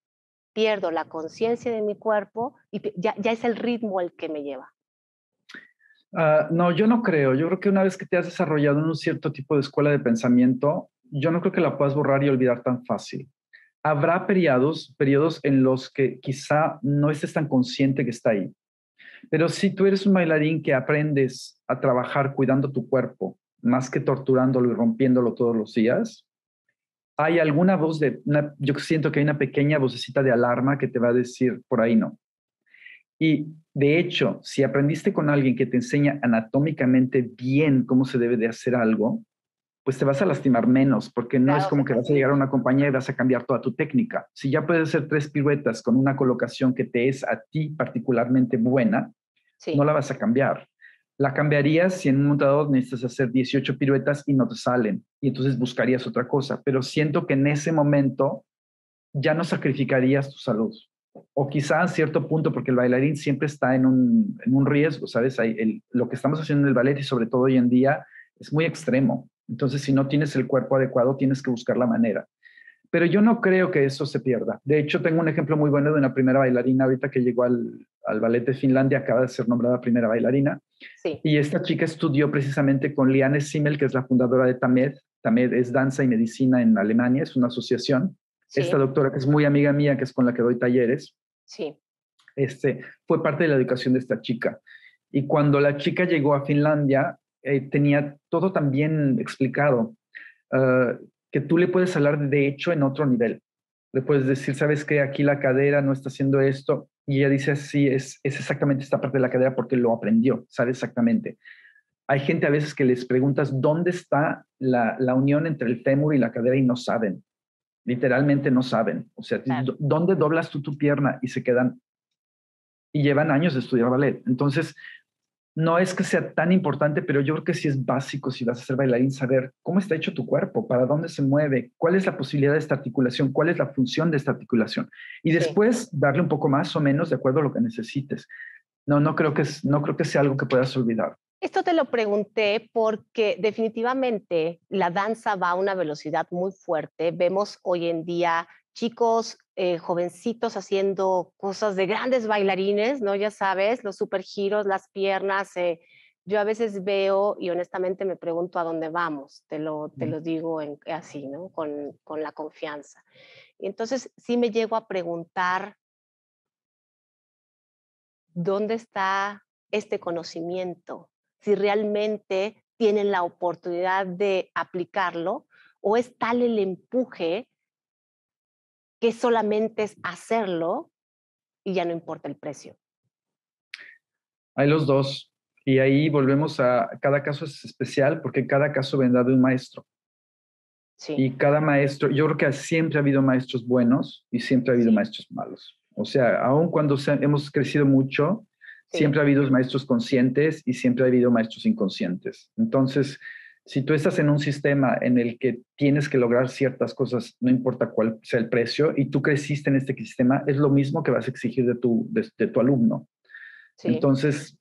pierdo la conciencia de mi cuerpo y ya es el ritmo el que me lleva. No, yo no creo. Yo creo que una vez que te has desarrollado en un cierto tipo de escuela de pensamiento, yo no creo que la puedas borrar y olvidar tan fácil. Habrá periodos en los que quizá no estés tan consciente que está ahí. Pero si tú eres un bailarín que aprendes a trabajar cuidando tu cuerpo, más que torturándolo y rompiéndolo todos los días, hay alguna yo siento que hay una pequeña vocecita de alarma que te va a decir por ahí no. Y de hecho, si aprendiste con alguien que te enseña anatómicamente bien cómo se debe de hacer algo, pues te vas a lastimar menos, porque no es Claro, se como que vas a llegar a facilita. una compañía y vas a cambiar toda tu técnica. Si ya puedes hacer 3 piruetas con una colocación que te es a ti particularmente buena, no Sí, la vas a cambiar. La cambiarías si en un montador necesitas hacer 18 piruetas y no te salen, y entonces buscarías otra cosa. Pero siento que en ese momento ya no sacrificarías tu salud. O quizá a cierto punto, porque el bailarín siempre está en un riesgo, ¿sabes? Lo que estamos haciendo en el ballet y sobre todo hoy en día es muy extremo. Entonces, si no tienes el cuerpo adecuado, tienes que buscar la manera. Pero yo no creo que eso se pierda. De hecho, tengo un ejemplo muy bueno de una primera bailarina ahorita que llegó al ballet de Finlandia, acaba de ser nombrada primera bailarina. sí, Y esta chica estudió precisamente con Liane Simmel, que es la fundadora de TAMED. TAMED es Danza y Medicina en Alemania, es una asociación. Esta sí, doctora, que es muy amiga mía, que es con la que doy talleres, sí, fue parte de la educación de esta chica. Y cuando la chica llegó a Finlandia, tenía todo tan bien explicado, que tú le puedes hablar de hecho en otro nivel. Le puedes decir, ¿sabes qué? Aquí la cadera no está haciendo esto. Y ella dice, sí, es exactamente esta parte de la cadera porque lo aprendió, sabe exactamente. Hay gente a veces que les preguntas dónde está la unión entre el fémur y la cadera y no saben. literalmente no saben. O sea, Claro. ¿dónde doblas tú tu pierna? Y se quedan, y llevan años de estudiar ballet. Entonces, no es que sea tan importante, pero yo creo que sí es básico si vas a ser bailarín, saber cómo está hecho tu cuerpo, para dónde se mueve, cuál es la posibilidad de esta articulación, cuál es la función de esta articulación. Y Sí. después darle un poco más o menos de acuerdo a lo que necesites. No creo que sea algo que puedas olvidar. Esto te lo pregunté porque definitivamente la danza va a una velocidad muy fuerte. Vemos hoy en día chicos, jovencitos haciendo cosas de grandes bailarines, ¿no? Ya sabes, los supergiros, las piernas. Yo a veces veo y honestamente me pregunto a dónde vamos, te lo digo así, ¿no? Con la confianza. Y entonces sí me llego a preguntar, ¿dónde está este conocimiento? Si realmente tienen la oportunidad de aplicarlo o es tal el empuje que solamente es hacerlo y ya no importa el precio. Hay los dos. Y ahí volvemos a cada caso es especial porque cada caso vendrá de un maestro. Sí, Y cada maestro, yo creo que siempre ha habido maestros buenos y siempre ha habido sí, maestros malos. O sea, aun cuando hemos crecido mucho, sí, siempre ha habido maestros conscientes y siempre ha habido maestros inconscientes. Entonces, si tú estás en un sistema en el que tienes que lograr ciertas cosas, no importa cuál sea el precio, y tú creciste en este sistema, es lo mismo que vas a exigir de tu alumno. sí, Entonces,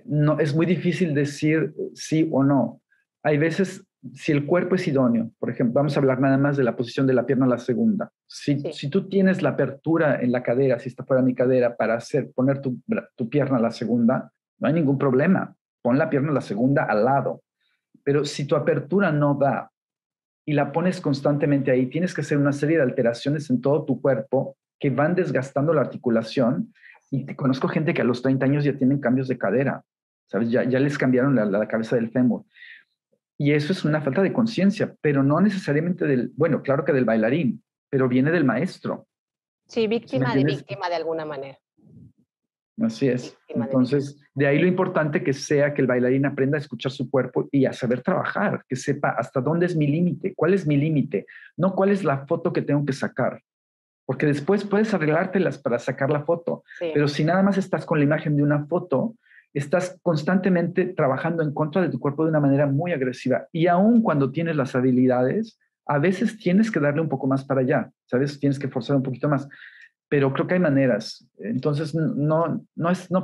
no, es muy difícil decir sí o no. Hay veces, si el cuerpo es idóneo, por ejemplo, vamos a hablar nada más de la posición de la pierna a la segunda. sí, Si tú tienes la apertura en la cadera, si está fuera mi cadera, para poner tu pierna a la segunda, no hay ningún problema. Pon la pierna a la segunda al lado. Pero si tu apertura no da y la pones constantemente ahí, tienes que hacer una serie de alteraciones en todo tu cuerpo que van desgastando la articulación. Y te conozco gente que a los 30 años ya tienen cambios de cadera, ¿sabes? Ya les cambiaron la cabeza del fémur. Y eso es una falta de conciencia, pero no necesariamente bueno, claro que del bailarín, pero viene del maestro. sí, ¿Sí me entiendes? víctima de alguna manera, Así es. víctima de víctima. Entonces, de ahí lo importante que sea que el bailarín aprenda a escuchar su cuerpo y a saber trabajar, que sepa hasta dónde es mi límite, cuál es mi límite, no cuál es la foto que tengo que sacar, porque después puedes arreglártelas para sacar la foto, Sí, pero si nada más estás con la imagen de una foto, estás constantemente trabajando en contra de tu cuerpo de una manera muy agresiva. Y aun cuando tienes las habilidades, a veces tienes que darle un poco más para allá, ¿sabes? Tienes que forzar un poquito más, pero creo que hay maneras. Entonces, no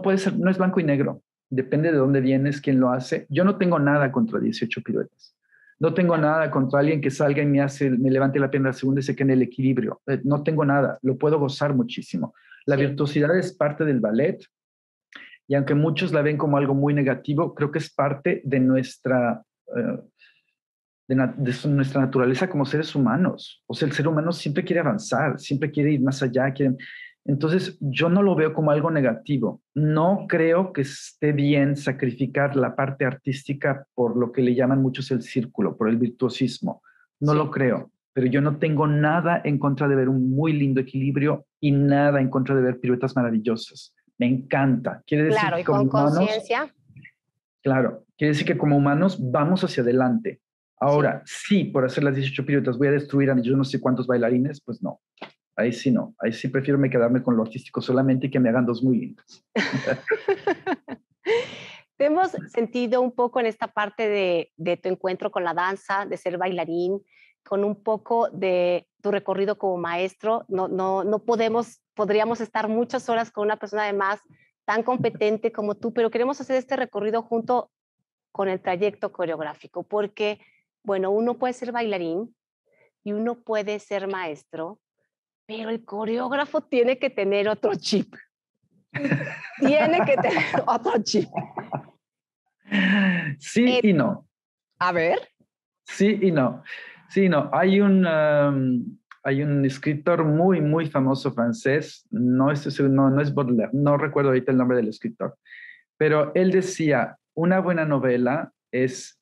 puede ser, no es blanco y negro. Depende de dónde vienes, quién lo hace. Yo no tengo nada contra 18 piruetas. No tengo claro, nada contra alguien que salga y me levante la pierna a la segunda y se quede en el equilibrio. No tengo nada. Lo puedo gozar muchísimo. La sí, virtuosidad es parte del ballet y aunque muchos la ven como algo muy negativo, creo que es parte de eh, nuestra naturaleza como seres humanos. O sea, el ser humano siempre quiere avanzar, siempre quiere ir más allá. Entonces, yo no lo veo como algo negativo. No creo que esté bien sacrificar la parte artística por lo que le llaman muchos el círculo, por el virtuosismo. No lo sí. creo. Pero yo no tengo nada en contra de ver un muy lindo equilibrio y nada en contra de ver piruetas maravillosas. Me encanta. Quiere decir Claro, que y como con humanos, conciencia, claro, quiere decir que como humanos vamos hacia adelante. sí. Ahora, sí, por hacer las 18 piruetas voy a destruir a yo no sé cuántos bailarines, pues no. Ahí sí no. Ahí sí prefiero me quedarme con lo artístico solamente y que me hagan dos muy lindas. Te hemos sentido un poco en esta parte de tu encuentro con la danza, de ser bailarín, con un poco de tu recorrido como maestro. No podríamos estar muchas horas con una persona además tan competente como tú, pero queremos hacer este recorrido junto con el trayecto coreográfico, porque, bueno, uno puede ser bailarín y uno puede ser maestro, pero el coreógrafo tiene que tener otro chip, tiene que tener otro chip. Sí Eh, y no. a ver, Sí y no. Sí y no. Hay un escritor muy, muy famoso francés, no es Baudelaire, no recuerdo ahorita el nombre del escritor, pero él decía, una buena novela es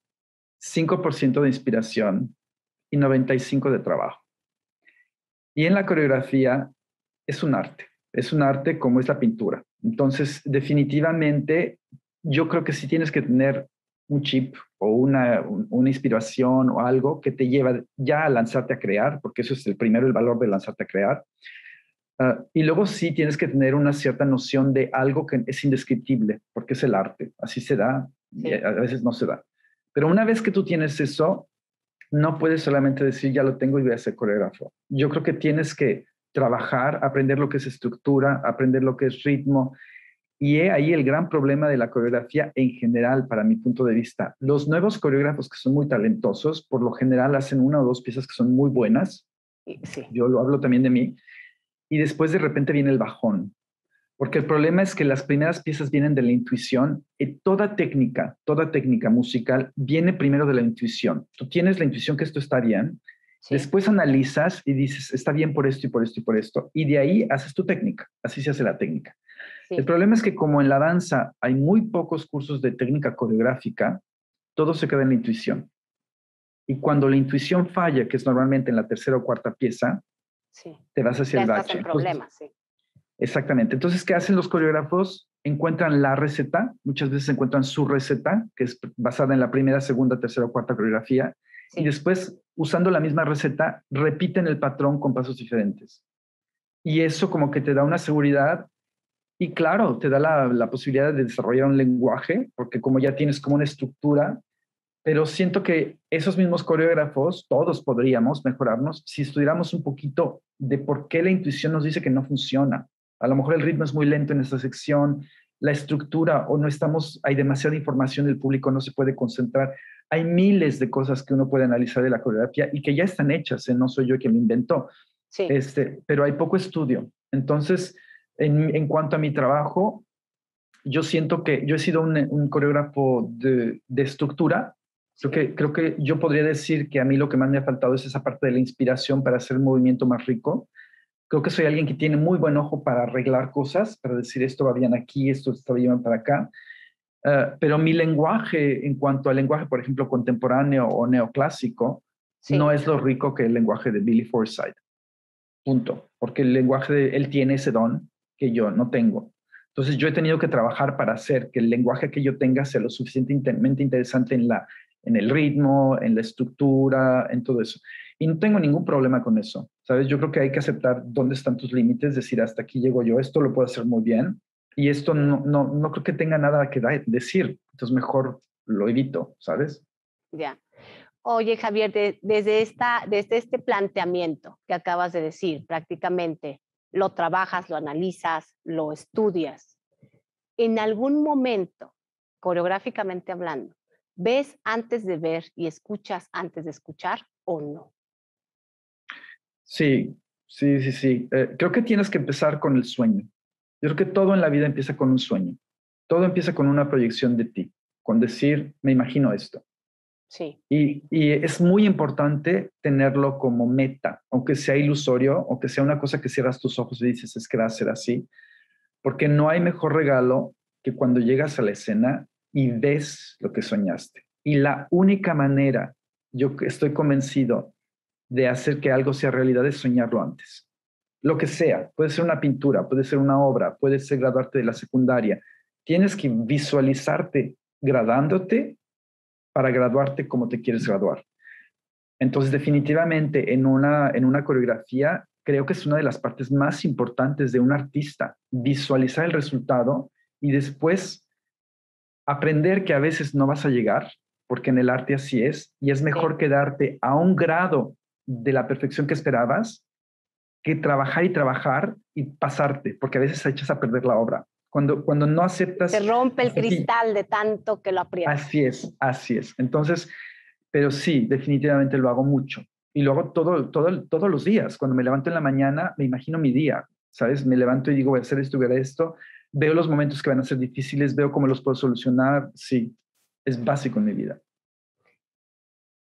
5% de inspiración y 95% de trabajo. Y en la coreografía es un arte como es la pintura. Entonces, definitivamente, yo creo que sí tienes que tener un chip o una inspiración o algo que te lleva ya a lanzarte a crear, porque eso es el primero, el valor de lanzarte a crear. Y luego sí tienes que tener una cierta noción de algo que es indescriptible, porque es el arte. Así se da y Sí, a veces no se da. Pero una vez que tú tienes eso, no puedes solamente decir, ya lo tengo y voy a ser coreógrafo. Yo creo que tienes que trabajar, aprender lo que es estructura, aprender lo que es ritmo. Y he ahí el gran problema de la coreografía en general, para mi punto de vista. Los nuevos coreógrafos que son muy talentosos, por lo general hacen una o dos piezas que son muy buenas. sí, Yo lo hablo también de mí. Y después de repente viene el bajón. Porque el problema es que las primeras piezas vienen de la intuición y toda técnica musical viene primero de la intuición. Tú tienes la intuición que esto está bien, sí, después analizas y dices, está bien por esto y por esto y por esto, y de ahí haces tu técnica. Así se hace la técnica. El sí. problema es que como en la danza hay muy pocos cursos de técnica coreográfica, todo se queda en la intuición. Y cuando la intuición falla, que es normalmente en la tercera o cuarta pieza, Sí, te vas hacia ya el estás bache. en Entonces, problemas, sí. exactamente. Entonces, ¿qué hacen los coreógrafos? Encuentran la receta, muchas veces encuentran su receta, que es basada en la primera, segunda, tercera o cuarta coreografía, y Sí, después, usando la misma receta, repiten el patrón con pasos diferentes. Y eso como que te da una seguridad y claro, te da la posibilidad de desarrollar un lenguaje, porque como ya tienes como una estructura, pero siento que esos mismos coreógrafos, todos podríamos mejorarnos si estudiáramos un poquito de por qué la intuición nos dice que no funciona. A lo mejor el ritmo es muy lento en esta sección, la estructura o no estamos, hay demasiada información, el público no se puede concentrar. Hay miles de cosas que uno puede analizar de la coreografía y que ya están hechas, ¿eh? No soy yo quien lo inventó, sí, pero hay poco estudio. Entonces, en cuanto a mi trabajo, yo siento que yo he sido un coreógrafo de estructura. sí. Creo que yo podría decir que a mí lo que más me ha faltado es esa parte de la inspiración para hacer el movimiento más rico. Creo que soy alguien que tiene muy buen ojo para arreglar cosas, para decir esto va bien aquí, esto está bien para acá. Pero mi lenguaje, en cuanto al lenguaje, por ejemplo, contemporáneo o neoclásico, no Sí, es lo rico que el lenguaje de Billy Forsythe. Punto. Porque el lenguaje de él tiene ese don que yo no tengo. Entonces yo he tenido que trabajar para hacer que el lenguaje que yo tenga sea lo suficientemente interesante en el ritmo, en la estructura, en todo eso. Y no tengo ningún problema con eso, ¿sabes? Yo creo que hay que aceptar dónde están tus límites, decir hasta aquí llego yo, esto lo puedo hacer muy bien y esto no creo que tenga nada que decir, entonces mejor lo evito, ¿sabes? ya. Oye, Javier, desde este planteamiento que acabas de decir, prácticamente lo trabajas, lo analizas, lo estudias. En algún momento, coreográficamente hablando, ¿ves antes de ver y escuchas antes de escuchar o no? Sí, sí. Creo que tienes que empezar con el sueño. Yo creo que todo en la vida empieza con un sueño. Todo empieza con una proyección de ti, con decir, me imagino esto. Sí, Y es muy importante tenerlo como meta, aunque sea ilusorio, aunque sea una cosa que cierras tus ojos y dices, es que va a ser así, porque no hay mejor regalo que cuando llegas a la escena y ves lo que soñaste. Y la única manera, yo estoy convencido, de hacer que algo sea realidad es soñarlo antes. Lo que sea, puede ser una pintura, puede ser una obra, puede ser graduarte de la secundaria. Tienes que visualizarte graduándote para graduarte como te quieres graduar. Entonces, definitivamente, en una coreografía, creo que es una de las partes más importantes de un artista, visualizar el resultado y después aprender que a veces no vas a llegar, porque en el arte así es, y es sí. mejor quedarte a un grado de la perfección que esperabas que trabajar y trabajar y pasarte, porque a veces echas a perder la obra. Cuando no Se aceptas, rompe el hasta aquí, cristal de tanto que lo aprietas. así es, así es. Entonces, pero sí, definitivamente lo hago mucho. Y lo hago todos los días. Cuando me levanto en la mañana, me imagino mi día, ¿sabes? Me levanto y digo, voy a hacer esto, voy a hacer esto. Veo los momentos que van a ser difíciles, veo cómo los puedo solucionar. Sí, es básico en mi vida.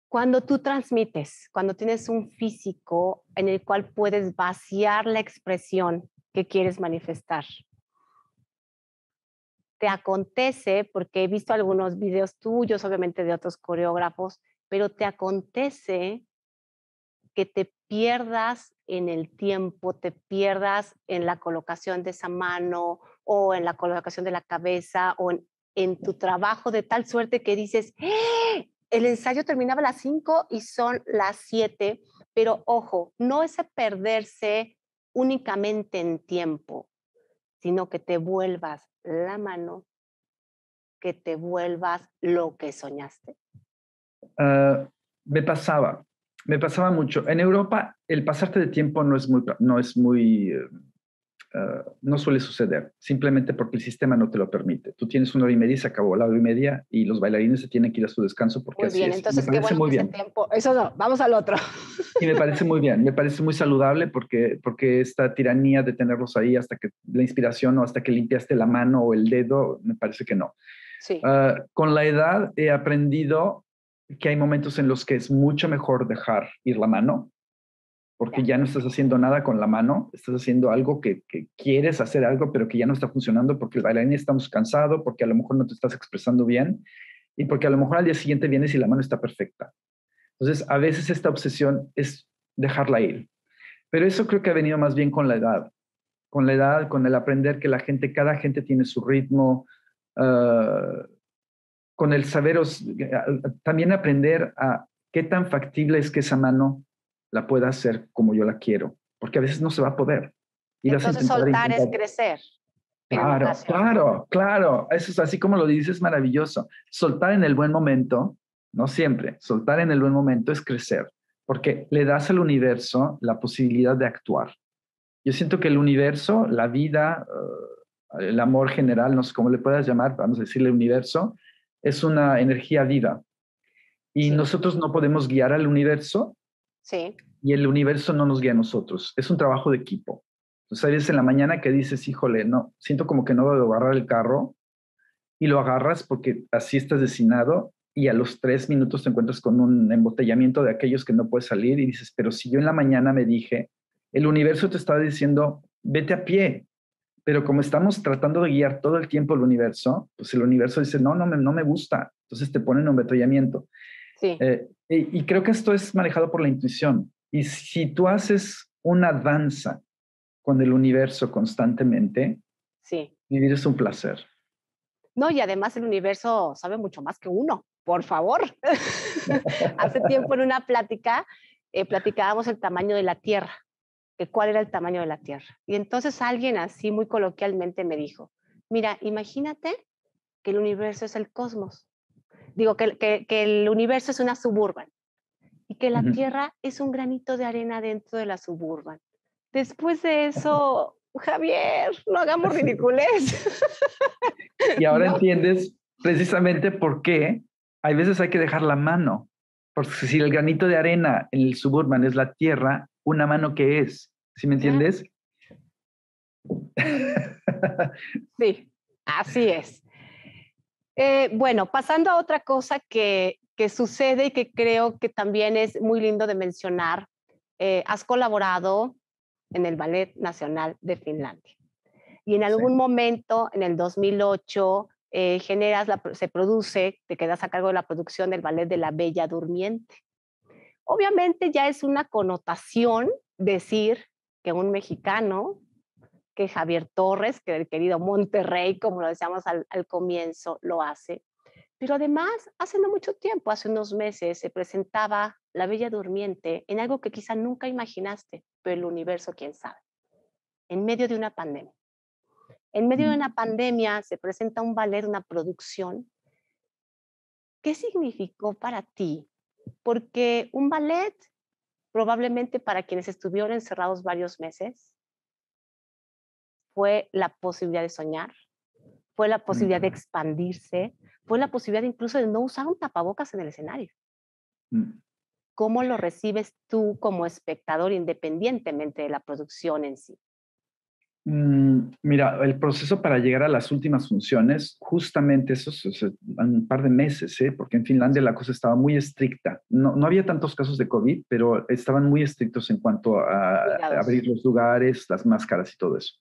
Cuando tú transmites, cuando tienes un físico en el cual puedes vaciar la expresión que quieres manifestar, te acontece, porque he visto algunos videos tuyos, obviamente de otros coreógrafos, pero te acontece que te pierdas en el tiempo, te pierdas en la colocación de esa mano o en la colocación de la cabeza en tu trabajo de tal suerte que dices, ¡eh! El ensayo terminaba a las 5 y son las 7, pero ojo, no es perderse únicamente en tiempo, sino que te vuelvas la mano, que te vuelvas lo que soñaste. Ah, me pasaba mucho. En Europa, el pasarte de tiempo no suele suceder, simplemente porque el sistema no te lo permite. Tú tienes 1 hora y media y se acabó la 1 hora y media y los bailarines se tienen que ir a su descanso porque Muy así bien, es. Me entonces qué parece bueno muy que ese bien. tiempo, eso no, vamos al otro. Y me parece muy bien, me parece muy saludable porque esta tiranía de tenerlos ahí hasta que la inspiración o hasta que limpiaste la mano o el dedo, me parece que no. Sí, Con la edad he aprendido que hay momentos en los que es mucho mejor dejar ir la mano, porque ya. ya no estás haciendo nada con la mano, estás haciendo algo que quieres hacer algo, pero que ya no está funcionando porque el bailarín está cansado, porque a lo mejor no te estás expresando bien y porque a lo mejor al día siguiente vienes y la mano está perfecta. Entonces, a veces esta obsesión es dejarla ir. Pero eso creo que ha venido más bien con la edad, con el aprender que cada gente tiene su ritmo, uh, con el también aprender a qué tan factible es que esa mano la pueda hacer como yo la quiero, porque a veces no se va a poder. Y vas a Entonces intentar, soltar es intentar. crecer en Claro, ocasiones. claro, claro. Eso es así como lo dices, es maravilloso. Soltar en el buen momento, no siempre, soltar en el buen momento es crecer, porque le das al universo la posibilidad de actuar. Yo siento que el universo, la vida, el amor general, no sé cómo le puedas llamar, vamos a decirle universo, es una energía viva. Y Sí, nosotros no podemos guiar al universo sí, y el universo no nos guía a nosotros. Es un trabajo de equipo. Entonces, hay veces en la mañana que dices, híjole, no, siento como que no debo agarrar el carro y lo agarras porque así estás destinado y a los 3 minutos te encuentras con un embotellamiento de aquellos que no puedes salir y dices, pero si yo en la mañana me dije, el universo te está diciendo, vete a pie, pero como estamos tratando de guiar todo el tiempo el universo, pues el universo dice, no, no me gusta, entonces te ponen un embotellamiento. sí, Y creo que esto es manejado por la intuición. Y si tú haces una danza con el universo constantemente, sí. vivir es un placer. No, y además el universo sabe mucho más que uno, por favor. Hace tiempo en una plática platicábamos el tamaño de la Tierra, que cuál era el tamaño de la Tierra. Y entonces alguien así muy coloquialmente me dijo, mira, imagínate que el universo es el cosmos. Digo, que el universo es una suburban y que la Ujú. Tierra es un granito de arena dentro de la suburban. Después de eso, Javier, no hagamos ridiculez. Y ahora ¿No? entiendes precisamente por qué hay veces hay que dejar la mano. Porque si el granito de arena en el suburban es la tierra, ¿una mano qué es? ¿Sí me Claro. entiendes? Sí, así es. Bueno, pasando a otra cosa que sucede y que creo que también es muy lindo de mencionar, has colaborado en el Ballet Nacional de Finlandia y en Sí. algún momento, en el 2008, se produce, te quedas a cargo de la producción del Ballet de la Bella Durmiente. Obviamente ya es una connotación decir que un mexicano, que Javier Torres, que el querido Monterrey, como lo decíamos al comienzo, lo hace. Pero además, hace no mucho tiempo, hace unos meses, se presentaba La Bella Durmiente en algo que quizá nunca imaginaste, pero el universo, quién sabe, en medio de una pandemia. En medio de una Mm. pandemia se presenta un ballet, una producción. ¿Qué significó para ti? Porque un ballet, probablemente para quienes estuvieron encerrados varios meses, fue la posibilidad de soñar, fue la posibilidad de Mm. expandirse, fue la posibilidad incluso de no usar un tapabocas en el escenario. Mm. ¿Cómo lo recibes tú como espectador independientemente de la producción en sí? Mira, el proceso para llegar a las últimas funciones, justamente un par de meses, ¿eh? Porque en Finlandia la cosa estaba muy estricta. No había tantos casos de COVID, pero estaban muy estrictos en cuanto a Cuidados. abrir los lugares, las máscaras y todo eso.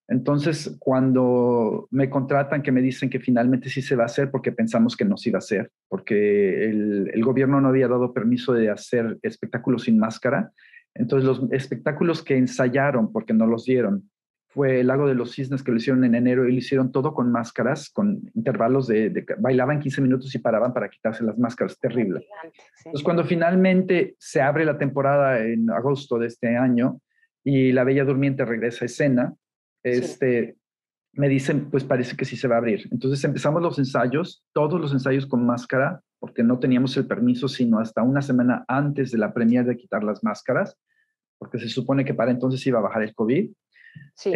Entonces, cuando me contratan, que me dicen que finalmente sí se va a hacer, porque pensamos que no se iba a hacer, porque el gobierno no había dado permiso de hacer espectáculos sin máscara. Entonces, los espectáculos que ensayaron, porque no los dieron, fue el Lago de los Cisnes, que lo hicieron en enero y lo hicieron todo con máscaras, con intervalos bailaban 15 minutos y paraban para quitarse las máscaras, terrible. Sí. Entonces, cuando finalmente se abre la temporada en agosto de este año y La Bella Durmiente regresa a escena, me dicen, pues parece que sí se va a abrir. Entonces empezamos los ensayos, todos los ensayos con máscara, porque no teníamos el permiso sino hasta una semana antes de la premiere de quitar las máscaras, porque se supone que para entonces iba a bajar el COVID. Sí.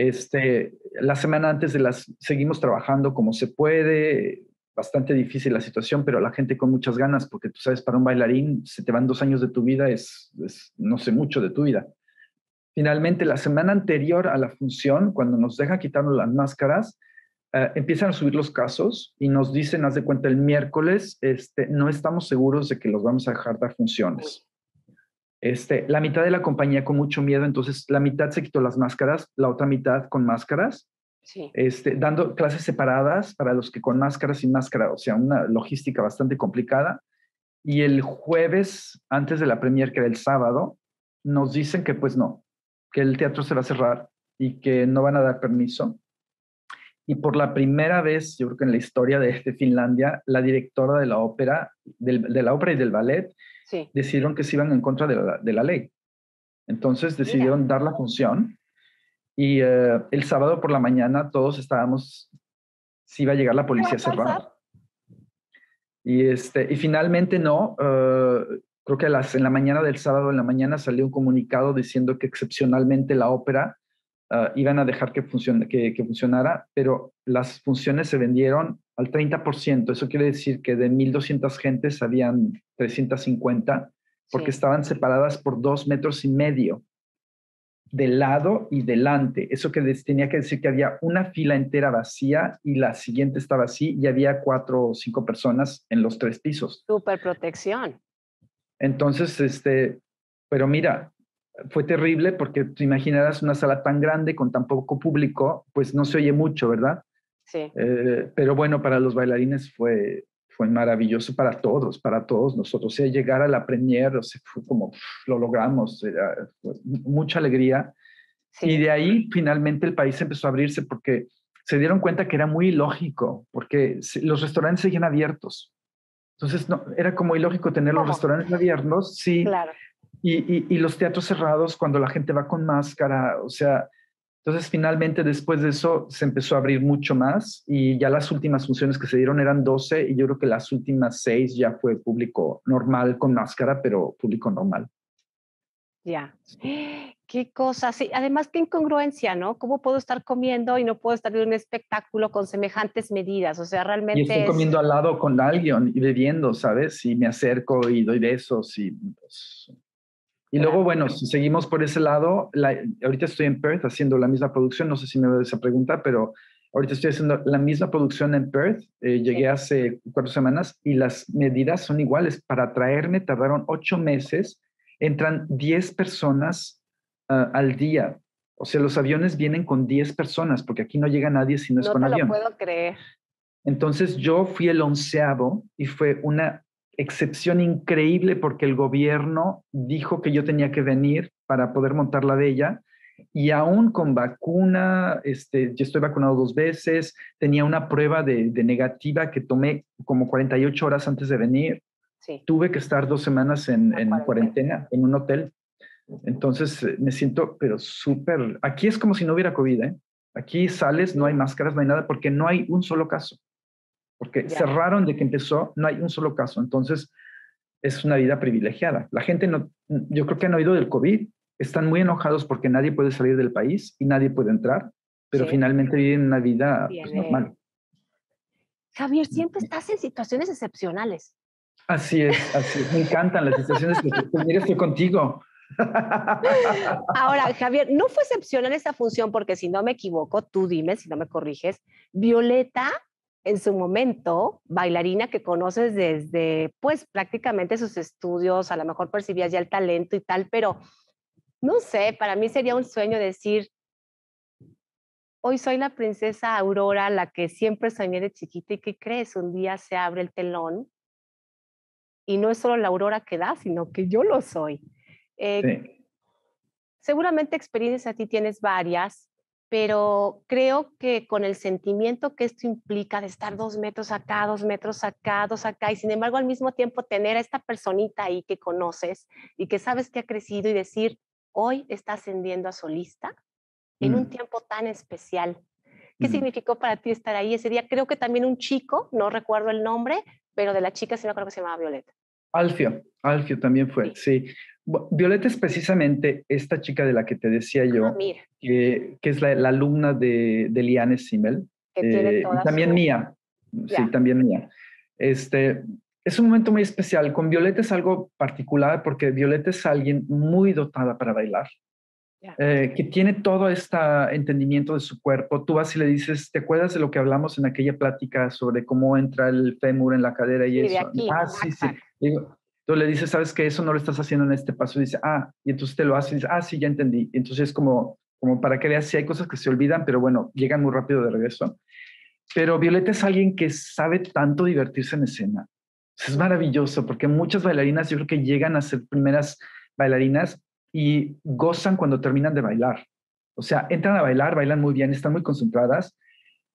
La semana antes seguimos trabajando como se puede, bastante difícil la situación, pero la gente con muchas ganas, porque tú sabes, para un bailarín se te van 2 años de tu vida, es no sé, mucho de tu vida. Finalmente, la semana anterior a la función, cuando nos dejan quitarnos las máscaras, empiezan a subir los casos y nos dicen, haz de cuenta, el miércoles, no estamos seguros de que los vamos a dejar dar funciones. La mitad de la compañía con mucho miedo, entonces la mitad se quitó las máscaras, la otra mitad con máscaras, sí. Dando clases separadas para los que con máscara, sin máscara, o sea, una logística bastante complicada. Y el jueves, antes de la premier, que era el sábado, nos dicen que pues no, que el teatro se va a cerrar y que no van a dar permiso. Y por la primera vez, yo creo que en la historia de Finlandia, la directora de la ópera, de la ópera y del ballet, sí. decidieron que se iban en contra de la ley. Entonces decidieron dar la función y el sábado por la mañana todos estábamos, si iba a llegar la policía cerrada. Y finalmente no, creo que en la mañana del sábado en la mañana salió un comunicado diciendo que excepcionalmente la ópera iban a dejar que funcionara, pero las funciones se vendieron al 30%. Eso quiere decir que de 1,200 gentes habían 350, porque estaban separadas por 2,5 metros de lado y delante. Eso tenía que decir que había una fila entera vacía y la siguiente estaba así y había 4 o 5 personas en los 3 pisos. Súper protección. Entonces, pero mira, fue terrible porque te imaginarás una sala tan grande con tan poco público, pues no se oye mucho, ¿verdad? Sí. Pero bueno, para los bailarines fue maravilloso para todos nosotros. O sea, llegar a la premiere, o sea, fue como lo logramos, mucha alegría. Sí. Y de ahí finalmente el país empezó a abrirse porque se dieron cuenta que era muy ilógico, porque los restaurantes seguían abiertos. Entonces, no, era como ilógico tener los restaurantes abiertos, sí, claro. y los teatros cerrados cuando la gente va con máscara, o sea, entonces finalmente después de eso se empezó a abrir mucho más y ya las últimas funciones que se dieron eran 12 y yo creo que las últimas 6 ya fue público normal con máscara, pero público normal. Ya. Qué cosa, sí. Además, qué incongruencia, ¿no? ¿Cómo puedo estar comiendo y no puedo estar en un espectáculo con semejantes medidas? O sea, realmente y estoy comiendo al lado con alguien y bebiendo, ¿sabes? Y me acerco y doy besos y... Pues, y claro. Luego, bueno, si seguimos por ese lado, ahorita estoy en Perth haciendo la misma producción, no sé si me ves esa pregunta, pero ahorita estoy haciendo la misma producción en Perth, llegué hace 4 semanas y las medidas son iguales. Para traerme tardaron 8 meses, entran 10 personas al día. O sea, los aviones vienen con 10 personas, porque aquí no llega nadie si no es con avión. No te lo puedo creer. Entonces yo fui el 11º y fue una excepción increíble porque el gobierno dijo que yo tenía que venir para poder montar la Bella y aún con vacuna, yo estoy vacunado 2 veces, tenía una prueba de negativa que tomé como 48 horas antes de venir. Sí. Tuve que estar 2 semanas en cuarentena en un hotel. Entonces me siento, pero súper, aquí es como si no hubiera COVID, ¿eh? Aquí sales, no hay máscaras, no hay nada, porque no hay un solo caso. Porque cerraron de que empezó, no hay un solo caso. Entonces, es una vida privilegiada. La gente no, yo creo que han oído del COVID, están muy enojados porque nadie puede salir del país y nadie puede entrar, pero finalmente viven una vida pues, normal. Javier, siempre estás en situaciones excepcionales. Así es, así es. Me encantan las situaciones excepcionales. Mira, estoy contigo. Ahora, Javier, no fue excepcional esta función porque si no me equivoco, tú dime, si no me corriges, Violeta, en su momento, bailarina que conoces desde, pues, prácticamente sus estudios, a lo mejor percibías ya el talento y tal, pero no sé, para mí sería un sueño decir, hoy soy la princesa Aurora, la que siempre soñé de chiquita y ¿qué crees? Un día se abre el telón y no es solo la Aurora que da, sino que yo lo soy. Sí. Seguramente experiencias a ti tienes varias, pero creo que con el sentimiento que esto implica de estar 2 metros acá, 2 metros acá, dos acá, y sin embargo al mismo tiempo tener a esta personita ahí que conoces y que sabes que ha crecido y decir, hoy está ascendiendo a solista en un Mm, tiempo tan especial. ¿Qué mm. significó para ti estar ahí ese día? Creo que también un chico, no recuerdo el nombre, pero de la chica sí me acuerdo que se llamaba Violeta. Alfio también fue, Sí. sí. Violeta es precisamente esta chica de la que te decía Ah, yo, mira, que es la alumna de Liane Simmel, que tiene y toda también su... mía, sí, Ya, también mía. Este, es un momento muy especial. Con Violeta es algo particular porque Violeta es alguien muy dotada para bailar, ya. que tiene todo este entendimiento de su cuerpo. Tú vas y le dices, ¿te acuerdas de lo que hablamos en aquella plática sobre cómo entra el fémur en la cadera y Sí, de eso? aquí, Ah, sí, sí. backpack. Digo, tú le dices, ¿sabes que eso no lo estás haciendo en este paso? Y dice, ah, y entonces te lo hace y dice, ah, sí, ya entendí. Y entonces es como para que veas si hay cosas que se olvidan, pero bueno, llegan muy rápido de regreso. Pero Violeta es alguien que sabe tanto divertirse en escena. Es maravilloso porque muchas bailarinas yo creo que llegan a ser primeras bailarinas y gozan cuando terminan de bailar. O sea, entran a bailar, bailan muy bien, están muy concentradas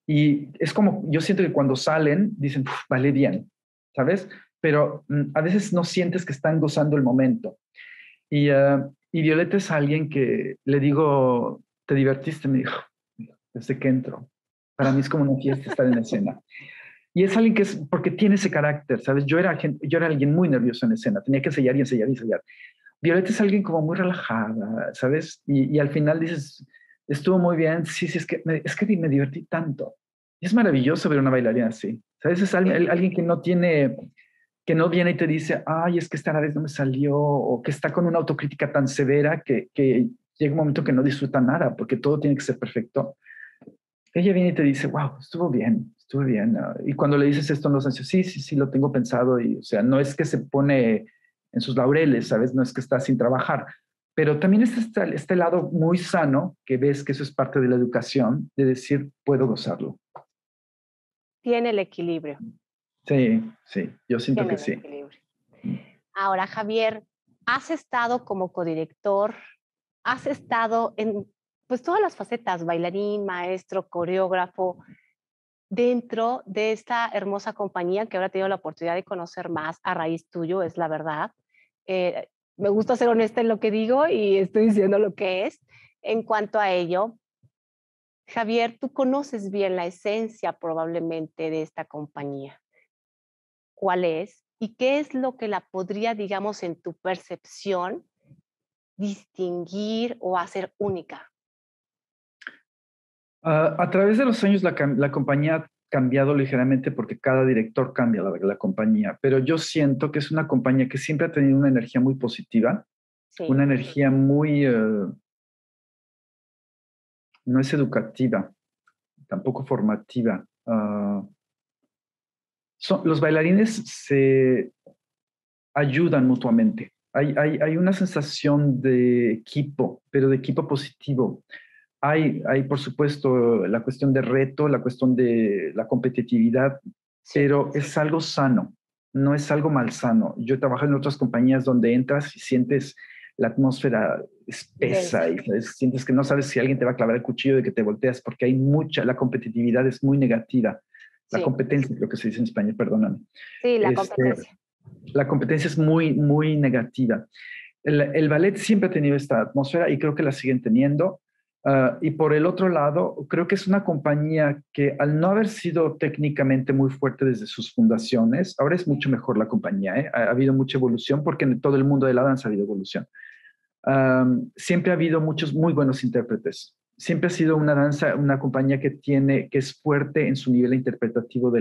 y es como, yo siento que cuando salen dicen, bailé bien, ¿sabes? Pero a veces no sientes que están gozando el momento. Y Violeta es alguien que le digo, ¿te divertiste? Me dijo, desde que entro. Para mí es como una fiesta estar en escena. Y es alguien que es, porque tiene ese carácter, ¿sabes? Yo era alguien muy nervioso en escena, tenía que ensayar y ensayar y ensayar. Violeta es alguien como muy relajada, ¿sabes? Y al final dices, estuvo muy bien, sí, sí, es que me divertí tanto. Es maravilloso ver una bailarina así, ¿sabes? Es alguien que no tiene, que no viene y te dice, ay, es que esta vez no me salió, o que está con una autocrítica tan severa que llega un momento que no disfruta nada, porque todo tiene que ser perfecto. Ella viene y te dice, wow, estuvo bien, estuvo bien. Y cuando le dices esto, no sé, sí, sí, sí, lo tengo pensado. Y, o sea, no es que se pone en sus laureles, ¿sabes? No es que está sin trabajar. Pero también está este lado muy sano, que ves que eso es parte de la educación, de decir, puedo gozarlo. Tiene el equilibrio, Sí, sí, yo siento tiene que el sí. equilibrio. Ahora, Javier, has estado como codirector, has estado en pues todas las facetas, bailarín, maestro, coreógrafo, dentro de esta hermosa compañía que ahora he tenido la oportunidad de conocer más a raíz tuyo, es la verdad. Me gusta ser honesta en lo que digo y estoy diciendo lo que es. En cuanto a ello, Javier, tú conoces bien la esencia probablemente de esta compañía. ¿Cuál es? ¿Y qué es lo que la podría, digamos, en tu percepción, distinguir o hacer única? A través de los años la compañía ha cambiado ligeramente porque cada director cambia la compañía, pero yo siento que es una compañía que siempre ha tenido una energía muy positiva, Sí, una energía muy, no es educativa, tampoco formativa. Los bailarines se ayudan mutuamente. Hay una sensación de equipo, pero de equipo positivo. Hay, por supuesto, la cuestión de reto, la cuestión de la competitividad, sí, pero es algo sano, no es algo malsano. Yo he trabajado en otras compañías donde entras y sientes la atmósfera espesa densa. y ¿sabes? Sientes que no sabes si alguien te va a clavar el cuchillo de que te volteas porque hay mucha, la competitividad es muy negativa. La Sí, competencia, lo que se dice en español, perdóname. sí, la Este, competencia. la competencia es muy, muy negativa. El ballet siempre ha tenido esta atmósfera y creo que la siguen teniendo. Y por el otro lado, creo que es una compañía que al no haber sido técnicamente muy fuerte desde sus fundaciones, ahora es mucho mejor la compañía, ¿eh? Ha habido mucha evolución porque en todo el mundo de la danza ha habido evolución. Siempre ha habido muchos muy buenos intérpretes. Siempre ha sido una danza, una compañía que es fuerte en su nivel interpretativo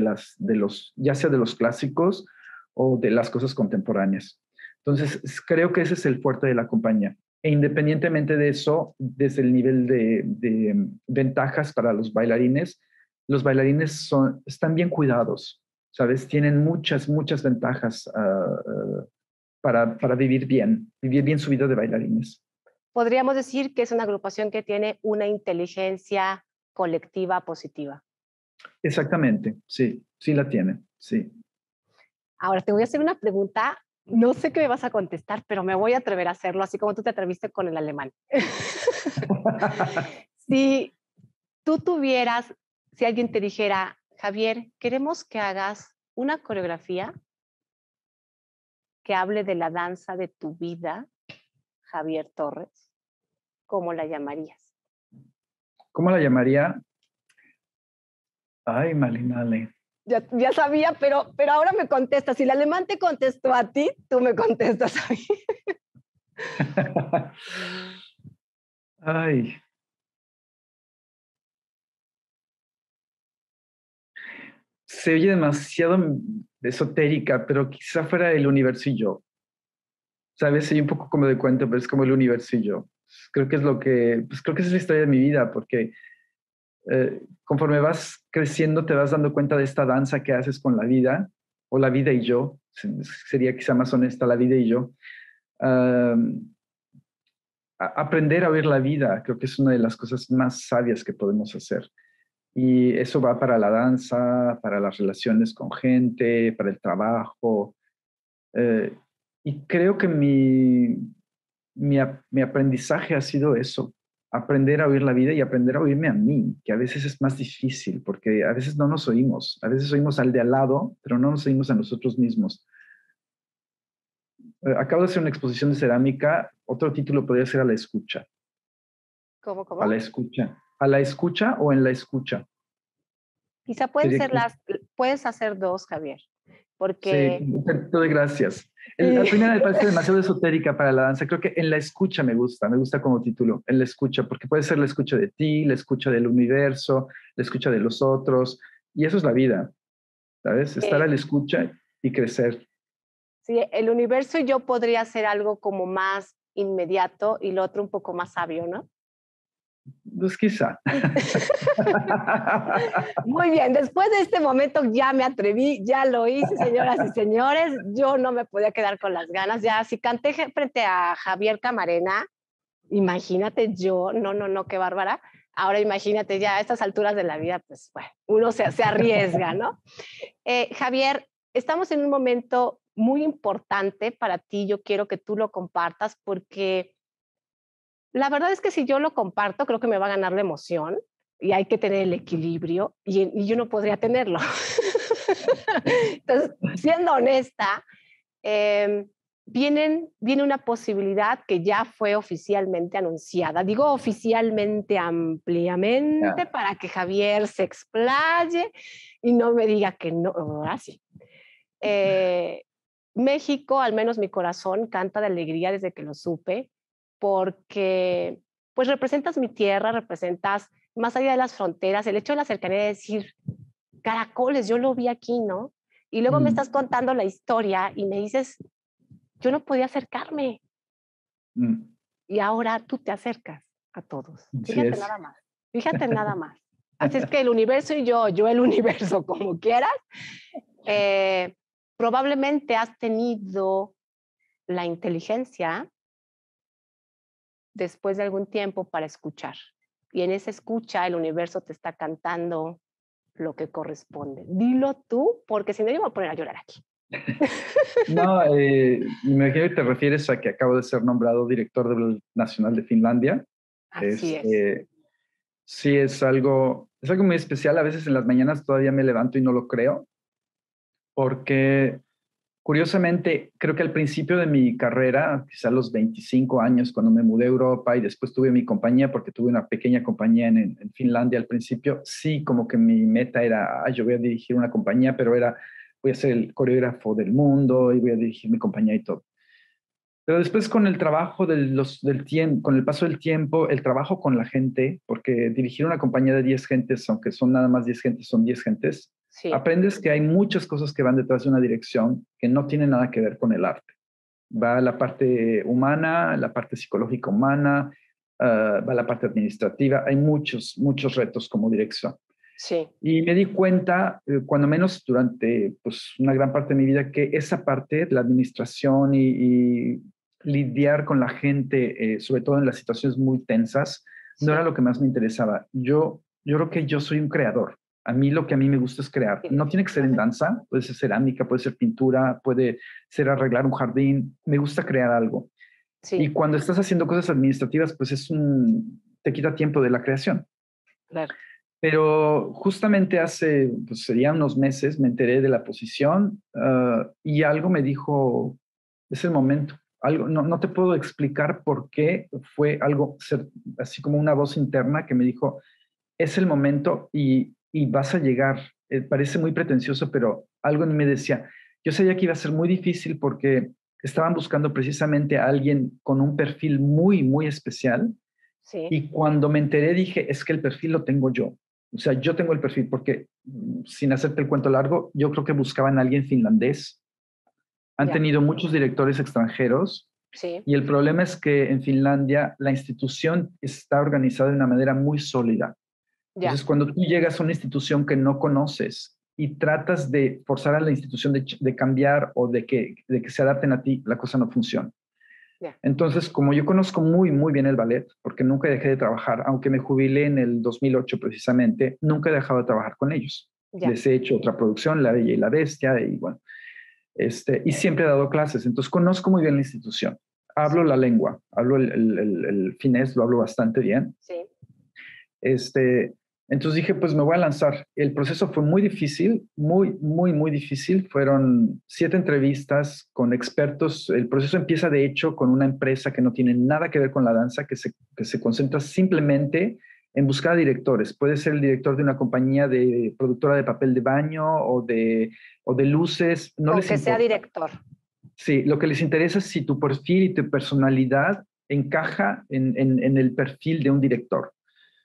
ya sea de los clásicos o de las cosas contemporáneas. Entonces, creo que ese es el fuerte de la compañía. E independientemente de eso, desde el nivel de ventajas para los bailarines están bien cuidados, ¿sabes? Tienen muchas, muchas ventajas para vivir bien su vida de bailarines. Podríamos decir que es una agrupación que tiene una inteligencia colectiva positiva. Exactamente, sí, sí la tiene, sí. Ahora te voy a hacer una pregunta, no sé qué me vas a contestar, pero me voy a atrever a hacerlo, así como tú te atreviste con el alemán. Sí, tú tuvieras, si alguien te dijera, Javier, queremos que hagas una coreografía que hable de la danza de tu vida, Javier Torres, ¿cómo la llamarías? ¿Cómo la llamaría? Ay, Malinale. Ya sabía, pero ahora me contestas. Si el alemán te contestó a ti, tú me contestas a mí. Ay. Se oye demasiado esotérica, pero quizá fuera el universo y yo. Sabes, soy un poco como de cuento, pero es como el universo y yo. Creo que es lo que, pues creo que esa es la historia de mi vida, porque conforme vas creciendo te vas dando cuenta de esta danza que haces con la vida, o la vida y yo, sería quizá más honesta, la vida y yo. Aprender a oír la vida, creo que es una de las cosas más sabias que podemos hacer. Y eso va para la danza, para las relaciones con gente, para el trabajo. Y creo que mi aprendizaje ha sido eso, aprender a oír la vida y aprender a oírme a mí, que a veces es más difícil, porque a veces no nos oímos, a veces oímos al de al lado, pero no nos oímos a nosotros mismos. Acabo de hacer una exposición de cerámica, otro título podría ser A la escucha. ¿Cómo, A cómo? la escucha. A la escucha o en la escucha. Quizá pueden Sería ser que, puedes hacer dos, Javier, sí, porque... te doy gracias. La Y, primera me parece demasiado esotérica para la danza. Creo que en la escucha me gusta como título, en la escucha, porque puede ser la escucha de ti, la escucha del universo, la escucha de los otros, y eso es la vida, ¿sabes? Estar a la escucha y crecer. sí, el universo y yo podría ser algo como más inmediato y lo otro un poco más sabio, ¿no? Pues quizá. Muy bien, después de este momento ya me atreví, ya lo hice, señoras y señores, yo no me podía quedar con las ganas, ya si canté frente a Javier Camarena, imagínate yo, no, qué bárbara, ahora imagínate ya a estas alturas de la vida, pues bueno, uno se arriesga, ¿no? Javier, estamos en un momento muy importante para ti, yo quiero que tú lo compartas porque la verdad es que si yo lo comparto, creo que me va a ganar la emoción y hay que tener el equilibrio y yo no podría tenerlo. Entonces, siendo honesta, viene una posibilidad que ya fue oficialmente anunciada. Digo oficialmente, ampliamente, Ya. para que Javier se explaye y no me diga que no, así. México, al menos mi corazón, canta de alegría desde que lo supe, porque pues representas mi tierra, representas más allá de las fronteras, el hecho de la cercanía de decir, caracoles, yo lo vi aquí, ¿no? Y luego me estás Mm, contando la historia y me dices, yo no podía acercarme mm. y ahora tú te acercas a todos. Así Fíjate es. nada más, fíjate nada más. Así es que el universo y yo el universo, como quieras, eh, probablemente has tenido la inteligencia después de algún tiempo para escuchar. Y en esa escucha el universo te está cantando lo que corresponde. Dilo tú, porque si no yo me voy a poner a llorar aquí. No, me imagino que te refieres a que acabo de ser nombrado director del Nacional de Finlandia. Así es. Este, sí, es algo muy especial. A veces en las mañanas todavía me levanto y no lo creo, porque curiosamente creo que al principio de mi carrera, quizá a los 25 años, cuando me mudé a Europa y después tuve mi compañía, porque tuve una pequeña compañía en Finlandia al principio, sí, como que mi meta era, yo voy a dirigir una compañía, pero era, voy a ser el coreógrafo del mundo y voy a dirigir mi compañía y todo. Pero después con el trabajo del tiempo, con el paso del tiempo, el trabajo con la gente, porque dirigir una compañía de 10 gentes, aunque son nada más 10 gentes, son 10 gentes, Sí, aprendes que hay muchas cosas que van detrás de una dirección que no tienen nada que ver con el arte. Va la parte humana, la parte psicológica humana, va la parte administrativa, hay muchos retos como dirección. sí. Y me di cuenta, cuando menos durante pues, una gran parte de mi vida, que esa parte, la administración y lidiar con la gente, sobre todo en las situaciones muy tensas, no era Sí, lo que más me interesaba. Yo creo que yo soy un creador. A mí lo que a mí me gusta es crear. sí, No tiene que ser en definitivamente. danza, puede ser cerámica, puede ser pintura, puede ser arreglar un jardín. Me gusta crear algo. Y Sí, cuando estás haciendo cosas administrativas, pues te quita tiempo de la creación. claro. Pero justamente hace, pues sería unos meses, me enteré de la posición y algo me dijo, es el momento. Algo, no te puedo explicar por qué, fue algo así como una voz interna que me dijo, es el momento y vas a llegar. Parece muy pretencioso, pero algo en mí me decía, yo sabía que iba a ser muy difícil porque estaban buscando precisamente a alguien con un perfil muy, muy especial Sí, y cuando me enteré dije, es que el perfil lo tengo yo. O sea, yo tengo el perfil porque, sin hacerte el cuento largo, yo creo que buscaban a alguien finlandés. Han ya, tenido muchos directores extranjeros sí, y el problema es que en Finlandia la institución está organizada de una manera muy sólida. ya. Entonces, cuando tú llegas a una institución que no conoces y tratas de forzar a la institución de cambiar o de que se adapten a ti, la cosa no funciona. Ya, Entonces, como yo conozco muy, muy bien el ballet, porque nunca dejé de trabajar, aunque me jubilé en el 2008 precisamente, nunca he dejado de trabajar con ellos. ya, Les he hecho otra producción, La Bella y la Bestia, y bueno, y siempre he dado clases, entonces conozco muy bien la institución. Hablo sí, la lengua, hablo el finés, lo hablo bastante bien. sí, Este, entonces dije, pues me voy a lanzar. El proceso fue muy difícil, muy, muy, muy difícil. Fueron 7 entrevistas con expertos. El proceso empieza, de hecho, con una empresa que no tiene nada que ver con la danza, que se concentra simplemente en buscar a directores. Puede ser el director de una compañía de productora de papel de baño o de luces, no con les que sea importa. director. Sí, lo que les interesa es si tu perfil y tu personalidad encaja en el perfil de un director.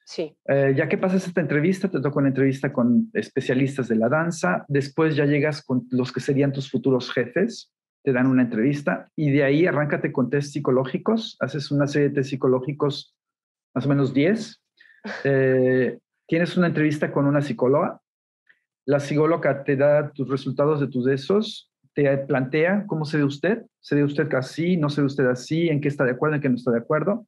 Sí, Ya que pasas esta entrevista, te toca una entrevista con especialistas de la danza, después ya llegas con los que serían tus futuros jefes, te dan una entrevista y de ahí arráncate con test psicológicos, haces una serie de test psicológicos, más o menos 10. Eh, Tienes una entrevista con una psicóloga, la psicóloga te da tus resultados de esos, te plantea cómo se ve usted así, no se ve usted así, en qué está de acuerdo, en qué no está de acuerdo.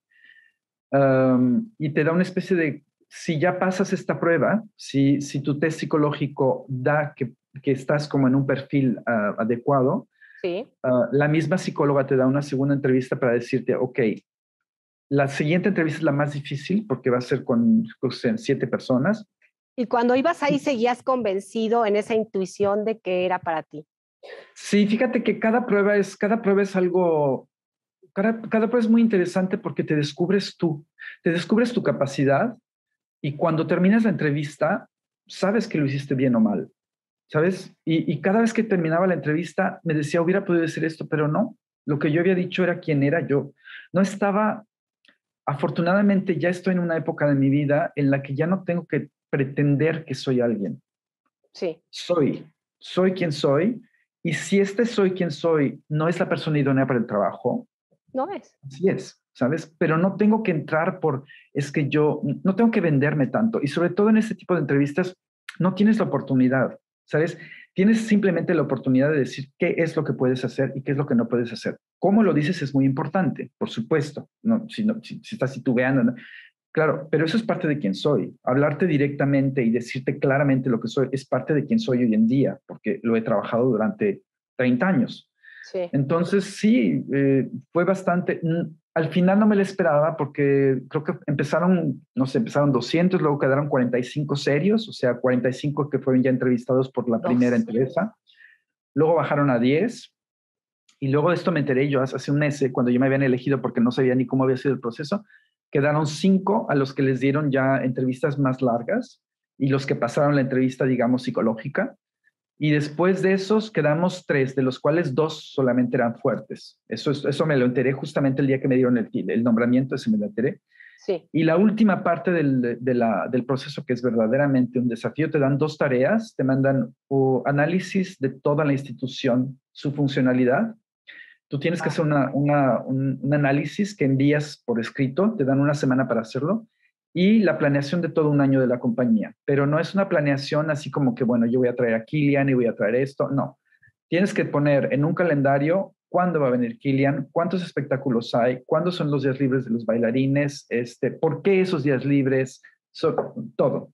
Y te da una especie de, si ya pasas esta prueba, si tu test psicológico da que estás como en un perfil adecuado, sí. la misma psicóloga te da una segunda entrevista para decirte, ok, la siguiente entrevista es la más difícil porque va a ser con 7 personas. Y cuando ibas ahí, ¿seguías convencido en esa intuición de que era para ti? Sí, fíjate que cada prueba es algo, cada prueba es muy interesante porque te descubres tu capacidad. Y cuando terminas la entrevista, sabes que lo hiciste bien o mal, ¿sabes? Y cada vez que terminaba la entrevista, me decía, hubiera podido decir esto, pero no. Lo que yo había dicho era quién era yo. No estaba, afortunadamente, ya estoy en una época de mi vida en la que ya no tengo que pretender que soy alguien. Sí, Soy quien soy. Y si este soy quien soy no es la persona idónea para el trabajo, no es. así es, ¿sabes? Pero no tengo que entrar es que yo, no tengo que venderme tanto. Y sobre todo en este tipo de entrevistas, no tienes la oportunidad, ¿sabes? Tienes simplemente la oportunidad de decir qué es lo que puedes hacer y qué es lo que no puedes hacer. Cómo lo dices es muy importante, por supuesto. Si estás titubeando, ¿no? Claro, pero eso es parte de quién soy. Hablarte directamente y decirte claramente lo que soy es parte de quién soy hoy en día, porque lo he trabajado durante 30 años. Sí, Entonces, sí, fue bastante. Al final no me lo esperaba porque creo que empezaron, no sé, empezaron 200, luego quedaron 45 serios, o sea, 45 que fueron ya entrevistados por la primera 200. entrevista. Luego bajaron a 10 y luego de esto me enteré yo hace un mes, cuando yo me habían elegido porque no sabía ni cómo había sido el proceso. Quedaron 5 a los que les dieron ya entrevistas más largas y los que pasaron la entrevista, digamos, psicológica. Y después de esos quedamos 3, de los cuales 2 solamente eran fuertes. Eso me lo enteré justamente el día que me dieron el nombramiento, ese me lo enteré. Sí. Y la última parte del proceso, que es verdaderamente un desafío, te dan 2 tareas, te mandan análisis de toda la institución, su funcionalidad. Tú tienes que Wow. hacer un análisis que envías por escrito, te dan una semana para hacerlo, y la planeación de todo un año de la compañía. Pero no es una planeación así como que, bueno, yo voy a traer a Kilian y voy a traer esto. No. Tienes que poner en un calendario cuándo va a venir Kilian, cuántos espectáculos hay, cuándo son los días libres de los bailarines, por qué esos días libres, todo.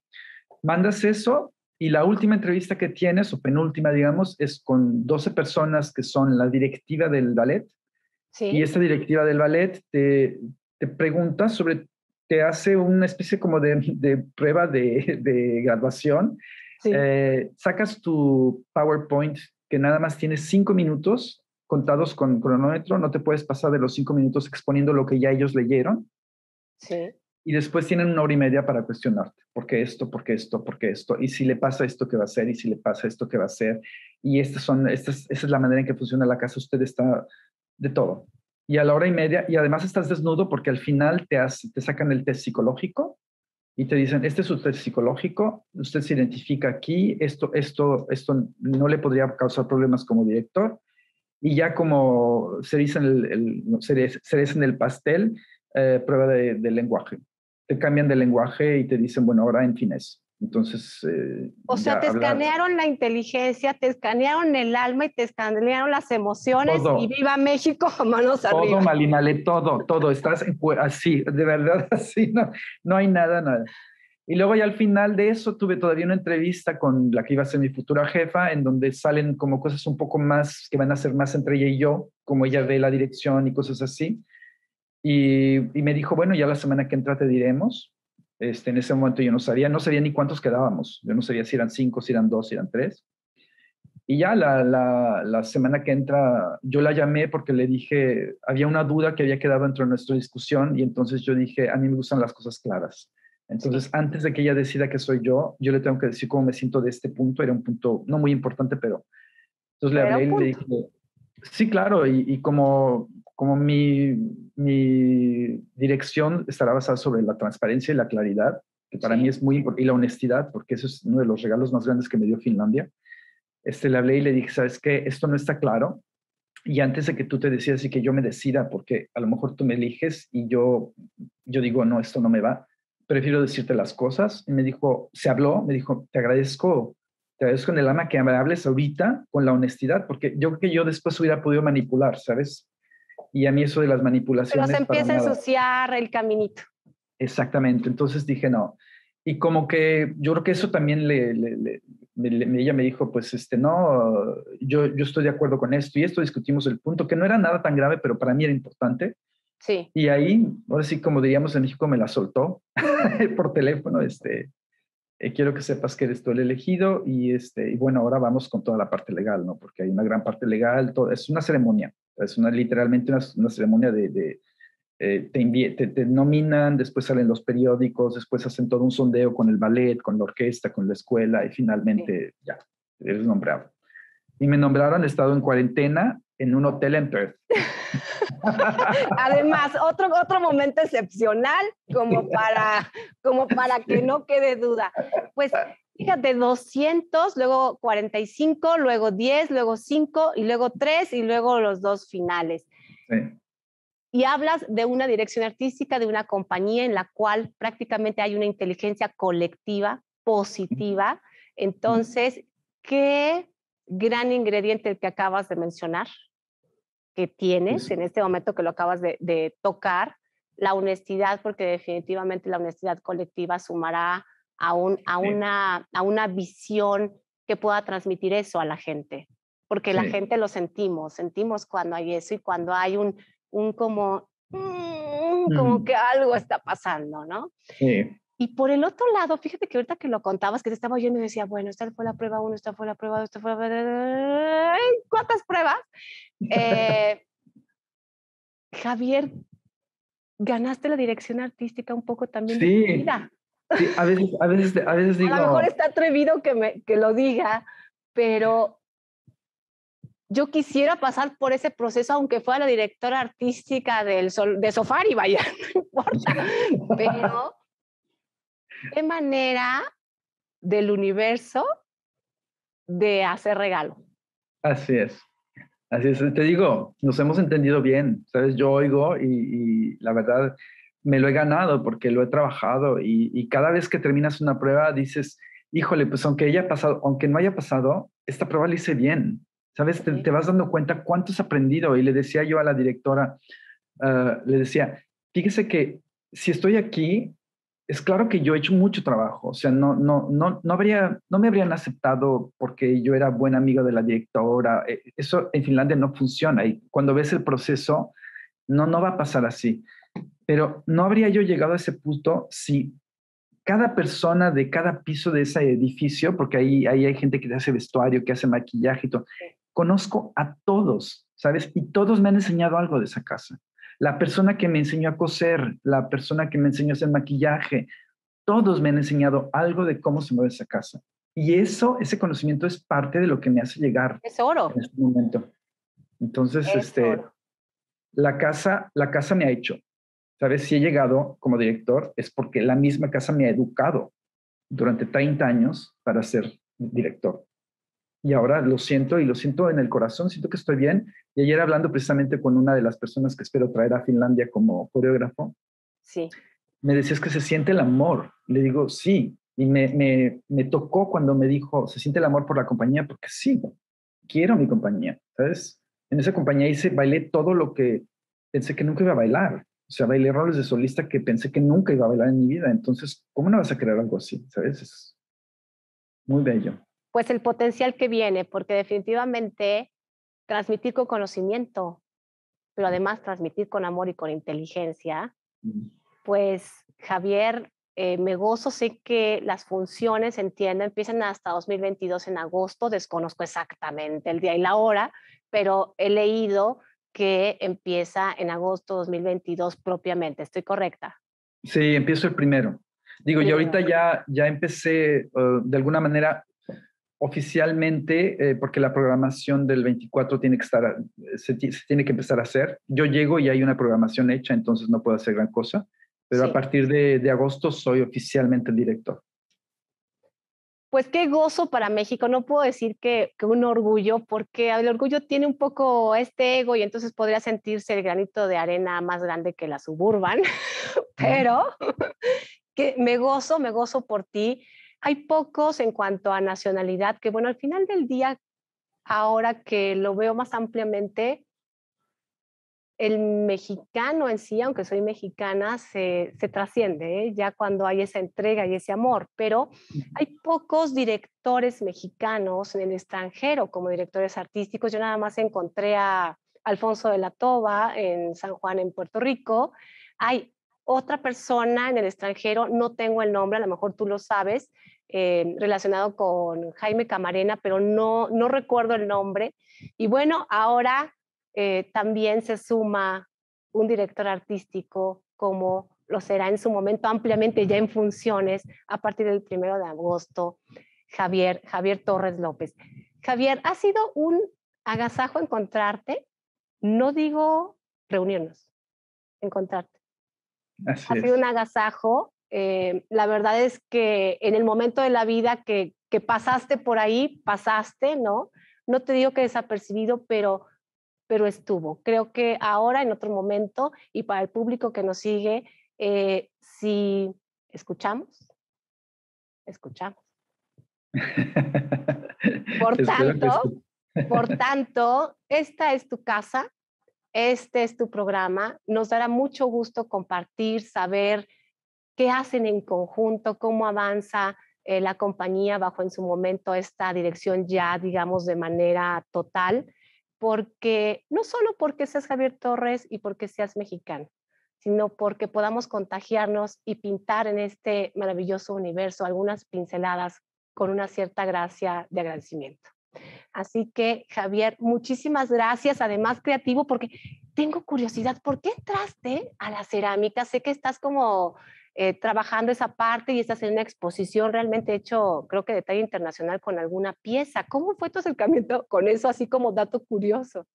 Mandas eso y la última entrevista que tienes, o penúltima, digamos, es con 12 personas que son la directiva del ballet. Y Sí, esta directiva del ballet te pregunta sobre te hace una especie como de prueba de graduación. Sí. Sacas tu PowerPoint que nada más tienes 5 minutos contados con cronómetro, no te puedes pasar de los 5 minutos exponiendo lo que ya ellos leyeron. Sí. Y después tienen 1 hora y media para cuestionarte. ¿Por qué esto? ¿Por qué esto? ¿Por qué esto? Y si le pasa esto, ¿qué va a hacer? Y si le pasa esto, ¿qué va a hacer? Y esa es la manera en que funciona la casa. Usted está de todo. Y a la 1 hora y media, y además estás desnudo porque al final te sacan el test psicológico y te dicen, este es su test psicológico, usted se identifica aquí, esto no le podría causar problemas como director. Y ya como cereza en el pastel, prueba de lenguaje. Te cambian de lenguaje y te dicen, bueno, ahora en finés. Entonces, O sea, te escanearon la inteligencia, te escanearon el alma y te escanearon las emociones todo, y viva México, manos todo, arriba. Malinale, todo. Estás así, de verdad, así, no hay nada. Y luego ya al final de eso tuve todavía una entrevista con la que iba a ser mi futura jefa, en donde salen como cosas un poco más, que van a ser más entre ella y yo, como ella ve la dirección y cosas así. Y me dijo, bueno, ya la semana que entra te diremos. En ese momento yo no sabía ni cuántos quedábamos. Yo no sabía si eran 5, si eran 2, si eran 3. Y ya la semana que entra yo la llamé porque le dije, había una duda que había quedado dentro de nuestra discusión y entonces yo dije, a mí me gustan las cosas claras. Entonces, antes de que ella decida que soy yo le tengo que decir cómo me siento de este punto. Era un punto no muy importante, pero entonces le hablé y le dije, sí, claro, y como mi dirección estará basada sobre la transparencia y la claridad, que para mí es muy importante, y la honestidad, porque eso es uno de los regalos más grandes que me dio Finlandia. Le hablé y le dije, ¿sabes qué? Esto no está claro. Y antes de que tú te decidas y que yo me decida, porque a lo mejor tú me eliges y yo digo, no, esto no me va, prefiero decirte las cosas. Y me dijo, me dijo, te agradezco en el alma que me hables ahorita con la honestidad, porque yo creo que yo después hubiera podido manipular, ¿sabes? Y a mí eso de las Pero manipulaciones se para empieza a nada. ensuciar el caminito. Exactamente, entonces dije no. Y como que yo creo que eso también ella me dijo, pues no, yo estoy de acuerdo con esto y esto, discutimos el punto, que no era nada tan grave, pero para mí era importante. Sí. Y ahí, ahora sí, como diríamos en México, me la soltó por teléfono, quiero que sepas que eres tú el elegido y bueno, ahora vamos con toda la parte legal, ¿no? Porque hay una gran parte legal, todo, es una ceremonia, es literalmente una ceremonia te nominan, después salen los periódicos, después hacen todo un sondeo con el ballet, con la orquesta, con la escuela y finalmente ya, eres nombrado. Y me nombraron, he estado en cuarentena en un hotel en Perth. Además, otro momento excepcional como para que no quede duda. Pues fíjate, 200, luego 45, luego 10, luego 5 y luego 3 y luego los 2 finales. Sí. Y hablas de una dirección artística, de una compañía en la cual prácticamente hay una inteligencia colectiva positiva. Entonces, ¿qué gran ingrediente el que acabas de mencionar que tienes en este momento que lo acabas de tocar? La honestidad, porque definitivamente la honestidad colectiva sumará a una visión que pueda transmitir eso a la gente, porque la gente lo sentimos cuando hay eso y cuando hay un como que algo está pasando, ¿no? Sí. Y por el otro lado, fíjate que ahorita que lo contabas, que te estaba oyendo y decía, bueno, esta fue la prueba 1, esta fue la prueba 2, esta fue la prueba... ¿Cuántas pruebas? Javier, ganaste la dirección artística un poco también de tu vida. Sí, a veces digo... A lo mejor está atrevido que lo diga, pero yo quisiera pasar por ese proceso, aunque fuera la directora artística de Sofari, vaya, no importa. Pero, ¿qué manera del universo de hacer regalo? Así es. Te digo, nos hemos entendido bien, ¿sabes? Yo oigo y la verdad me lo he ganado porque lo he trabajado y cada vez que terminas una prueba dices, híjole, pues aunque no haya pasado, esta prueba la hice bien, ¿sabes? Te vas dando cuenta cuánto has aprendido y le decía yo a la directora, le decía, fíjese que si estoy aquí, es claro que yo he hecho mucho trabajo, o sea, no me habrían aceptado porque yo era buen amigo de la directora. Eso en Finlandia no funciona y cuando ves el proceso, no va a pasar así. Pero no habría yo llegado a ese punto si cada persona de cada piso de ese edificio, porque ahí hay gente que hace vestuario, que hace maquillaje y todo, conozco a todos, ¿sabes? Y todos me han enseñado algo de esa casa. La persona que me enseñó a coser, la persona que me enseñó a hacer maquillaje, todos me han enseñado algo de cómo se mueve esa casa. Y eso, ese conocimiento es parte de lo que me hace llegar Es oro. en este momento. Entonces, Es oro. la casa me ha hecho, ¿sabes? Si he llegado como director es porque la misma casa me ha educado durante 30 años para ser director. Y ahora lo siento y lo siento en el corazón, siento que estoy bien. Y ayer hablando precisamente con una de las personas que espero traer a Finlandia como coreógrafo, Sí. me decías que se siente el amor. Le digo, sí. Y me tocó cuando me dijo, se siente el amor por la compañía, porque sí, quiero mi compañía, ¿sabes? En esa compañía bailé todo lo que pensé que nunca iba a bailar. O sea, bailé roles de solista que pensé que nunca iba a bailar en mi vida. Entonces, ¿cómo no vas a crear algo así? ¿Sabes? Es muy bello. Pues el potencial que viene, porque definitivamente transmitir con conocimiento, pero además transmitir con amor y con inteligencia, Mm. pues Javier, me gozo, sé que las funciones, entiendo, empiezan hasta 2022 en agosto, desconozco exactamente el día y la hora, pero he leído que empieza en agosto 2022 propiamente, ¿estoy correcta? Sí, empiezo el primero. Digo, yo ahorita Primero. ya empecé de alguna manera oficialmente, porque la programación del 24 tiene que estar, se tiene que empezar a hacer. Yo llego y hay una programación hecha, entonces no puedo hacer gran cosa, pero a Sí. partir de agosto soy oficialmente el director. Pues qué gozo para México. No puedo decir que un orgullo, porque el orgullo tiene un poco este ego y entonces podría sentirse el granito de arena más grande que la Suburban, Ujú. pero que me gozo por ti. Hay pocos en cuanto a nacionalidad que, bueno, al final del día, ahora que lo veo más ampliamente, el mexicano en sí, aunque soy mexicana, se trasciende, ¿eh? Ya cuando hay esa entrega y ese amor, pero hay pocos directores mexicanos en el extranjero como directores artísticos. Yo nada más encontré a Alfonso de la Toba en San Juan, en Puerto Rico. Hay otra persona en el extranjero, no tengo el nombre, a lo mejor tú lo sabes, relacionado con Jaime Camarena, pero no recuerdo el nombre. Y bueno, ahora también se suma un director artístico como lo será en su momento ampliamente ya en funciones a partir del 1 de agosto, Javier Torres López. Javier, ha sido un agasajo encontrarte, no digo reunirnos, encontrarte. Así Ha sido un es. agasajo. La verdad es que en el momento de la vida que pasaste por ahí, pasaste, ¿no? No te digo que desapercibido, pero estuvo. Creo que ahora, en otro momento, y para el público que nos sigue, si escuchamos, escuchamos. Por Espero que tanto, sí. por tanto, esta es tu casa, este es tu programa. Nos dará mucho gusto compartir, saber qué hacen en conjunto, cómo avanza la compañía bajo en su momento esta dirección ya, digamos, de manera total, porque no solo porque seas Javier Torres y porque seas mexicano, sino porque podamos contagiarnos y pintar en este maravilloso universo algunas pinceladas con una cierta gracia de agradecimiento. Así que, Javier, muchísimas gracias. Además, creativo, porque tengo curiosidad, ¿por qué entraste a la cerámica? Sé que estás como trabajando esa parte y estás en una exposición realmente hecho, creo que de talla internacional con alguna pieza. ¿Cómo fue tu acercamiento con eso, así como dato curioso?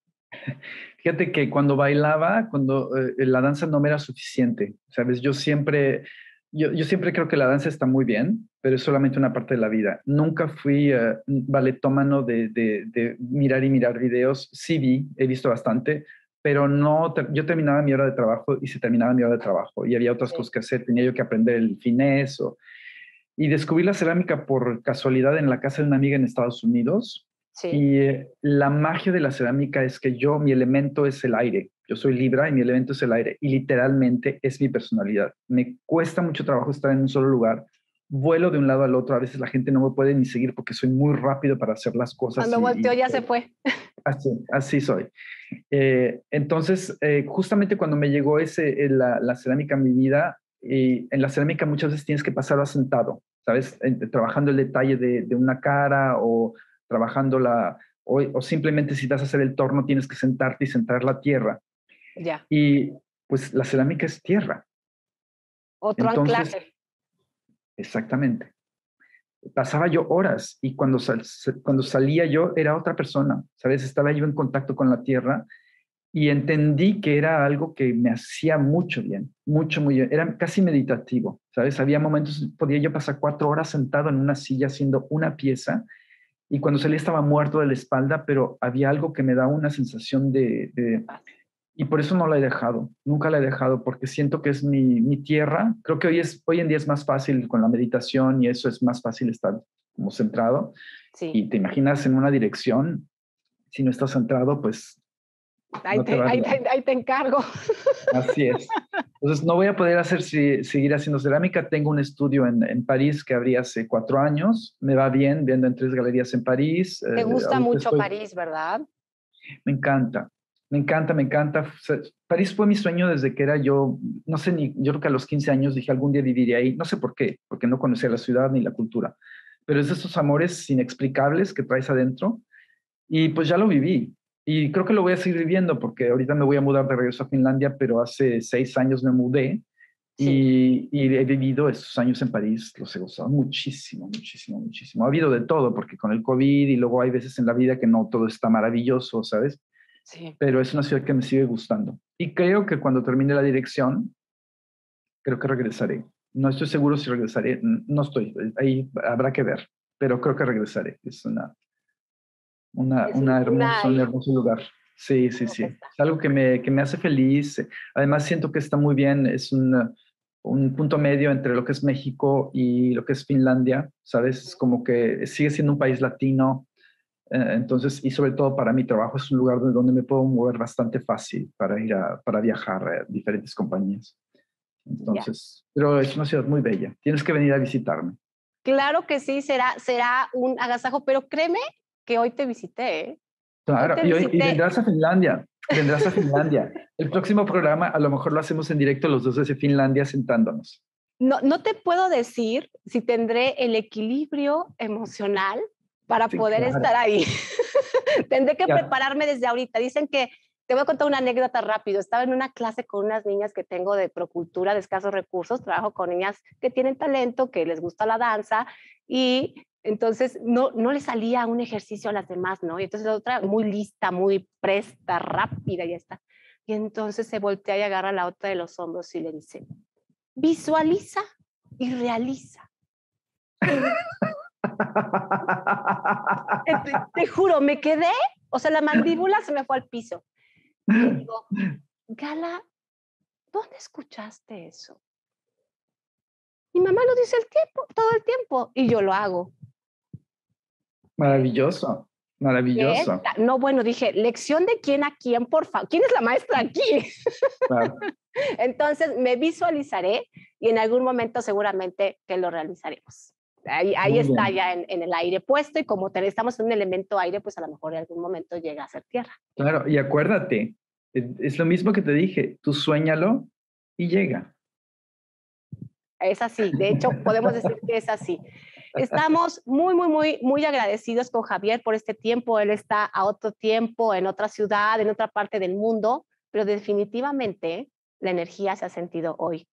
Fíjate que cuando bailaba, cuando la danza no me era suficiente, ¿sabes? Yo siempre creo que la danza está muy bien, pero es solamente una parte de la vida. Nunca fui balletómano de mirar y mirar videos. Sí vi, he visto bastante, pero no, yo terminaba mi hora de trabajo y se terminaba mi hora de trabajo y había otras Sí, cosas que hacer. Tenía yo que aprender el finés y descubrí la cerámica por casualidad en la casa de una amiga en Estados Unidos. sí. Y la magia de la cerámica es que mi elemento es el aire. Yo soy Libra y mi elemento es el aire. Y literalmente es mi personalidad. Me cuesta mucho trabajo estar en un solo lugar. Vuelo de un lado al otro. A veces la gente no me puede ni seguir porque soy muy rápido para hacer las cosas Cuando volteó ya se fue. así soy. Entonces, justamente cuando me llegó la cerámica a mi vida, y en la cerámica muchas veces tienes que pasarlo sentado, ¿sabes? Trabajando el detalle de una cara o trabajando o simplemente si vas a hacer el torno tienes que sentarte y centrar la tierra. Ya. Y pues la cerámica es tierra. Otro Entonces, anclaje. exactamente. Pasaba yo horas y cuando salía yo era otra persona, ¿sabes? Estaba yo en contacto con la tierra y entendí que era algo que me hacía mucho bien, mucho, muy bien. Era casi meditativo, ¿sabes? Había momentos, podía yo pasar 4 horas sentado en una silla haciendo una pieza y cuando salía estaba muerto de la espalda, pero había algo que me da una sensación y por eso no la he dejado, nunca la he dejado, porque siento que es mi tierra. Creo que hoy en día es más fácil con la meditación y eso es más fácil estar como centrado. Sí. Y te imaginas en una dirección, si no estás centrado, pues Ahí no te te, va ahí, bien. ahí te encargo. Así es. Entonces no voy a poder seguir haciendo cerámica. Tengo un estudio en París que abrí hace 4 años. Me va bien, viendo en 3 galerías en París. Te gusta Ahorita mucho París, ¿verdad? Me encanta, me encanta, me encanta. París fue mi sueño desde que era yo, no sé, yo creo que a los 15 años dije algún día viviré ahí. No sé por qué, porque no conocía la ciudad ni la cultura. Pero es de esos amores inexplicables que traes adentro. Y pues ya lo viví. Y creo que lo voy a seguir viviendo porque ahorita me voy a mudar de regreso a Finlandia, pero hace 6 años me mudé Sí. y he vivido estos años en París. Los he gozado muchísimo, muchísimo, muchísimo. Ha habido de todo, porque con el COVID y luego hay veces en la vida que no todo está maravilloso, ¿sabes? Sí. Pero es una ciudad que me sigue gustando. Y creo que cuando termine la dirección, creo que regresaré. No estoy seguro si regresaré, no estoy, ahí habrá que ver, pero creo que regresaré. Es Es una un ahí, hermoso lugar. Sí, sí, como sí. que Es está. algo que me hace feliz. Además, siento que está muy bien. Es un punto medio entre lo que es México y lo que es Finlandia, ¿sabes? Es como que sigue siendo un país latino. Entonces, y sobre todo para mi trabajo es un lugar donde me puedo mover bastante fácil para viajar a diferentes compañías. Ya. Entonces, pero es una ciudad muy bella. Tienes que venir a visitarme. Claro que sí, será un agasajo, pero créeme que hoy te visité, ¿eh? Hoy Claro, te y visité. vendrás a Finlandia. Vendrás a Finlandia. El próximo programa a lo mejor lo hacemos en directo los dos desde Finlandia sentándonos. No, no te puedo decir si tendré el equilibrio emocional para Sí, poder claro. estar ahí. Tendré que Ya, prepararme desde ahorita. Dicen que, te voy a contar una anécdota rápido. Estaba en una clase con unas niñas que tengo de procultura de escasos recursos. Trabajo con niñas que tienen talento, que les gusta la danza y entonces no le salía un ejercicio a las demás, ¿no? Y entonces la otra muy lista, muy presta, rápida, ya está. Y entonces se voltea y agarra a la otra de los hombros y le dice, visualiza y realiza. Te juro, me quedé, o sea, la mandíbula se me fue al piso. Y le digo, Gala, ¿dónde escuchaste eso? Mi mamá lo dice el tiempo, todo el tiempo, y yo lo hago. ¿Qué? Maravilloso, maravilloso. No, bueno, dije, lección de quién a quién, por favor. ¿Quién es la maestra aquí? Claro. Entonces me visualizaré y en algún momento seguramente que lo realizaremos. Ahí Muy está bien. ya en el aire puesto y como estamos en un elemento aire, pues a lo mejor en algún momento llega a ser tierra. Claro, y acuérdate, es lo mismo que te dije, tú suéñalo y llega. Es así, de hecho podemos decir que es así. Estamos muy, muy, muy, muy agradecidos con Javier por este tiempo. Él está a otro tiempo, en otra ciudad, en otra parte del mundo, pero definitivamente la energía se ha sentido hoy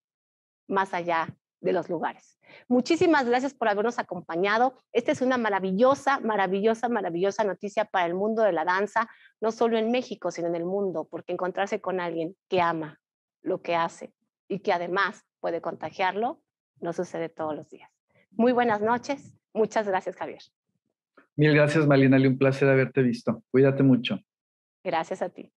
más allá de los lugares. Muchísimas gracias por habernos acompañado. Esta es una maravillosa, maravillosa, maravillosa noticia para el mundo de la danza, no solo en México, sino en el mundo, porque encontrarse con alguien que ama lo que hace y que además puede contagiarlo, no sucede todos los días. Muy buenas noches. Muchas gracias, Javier. Mil gracias, Malina, un placer haberte visto. Cuídate mucho. Gracias a ti.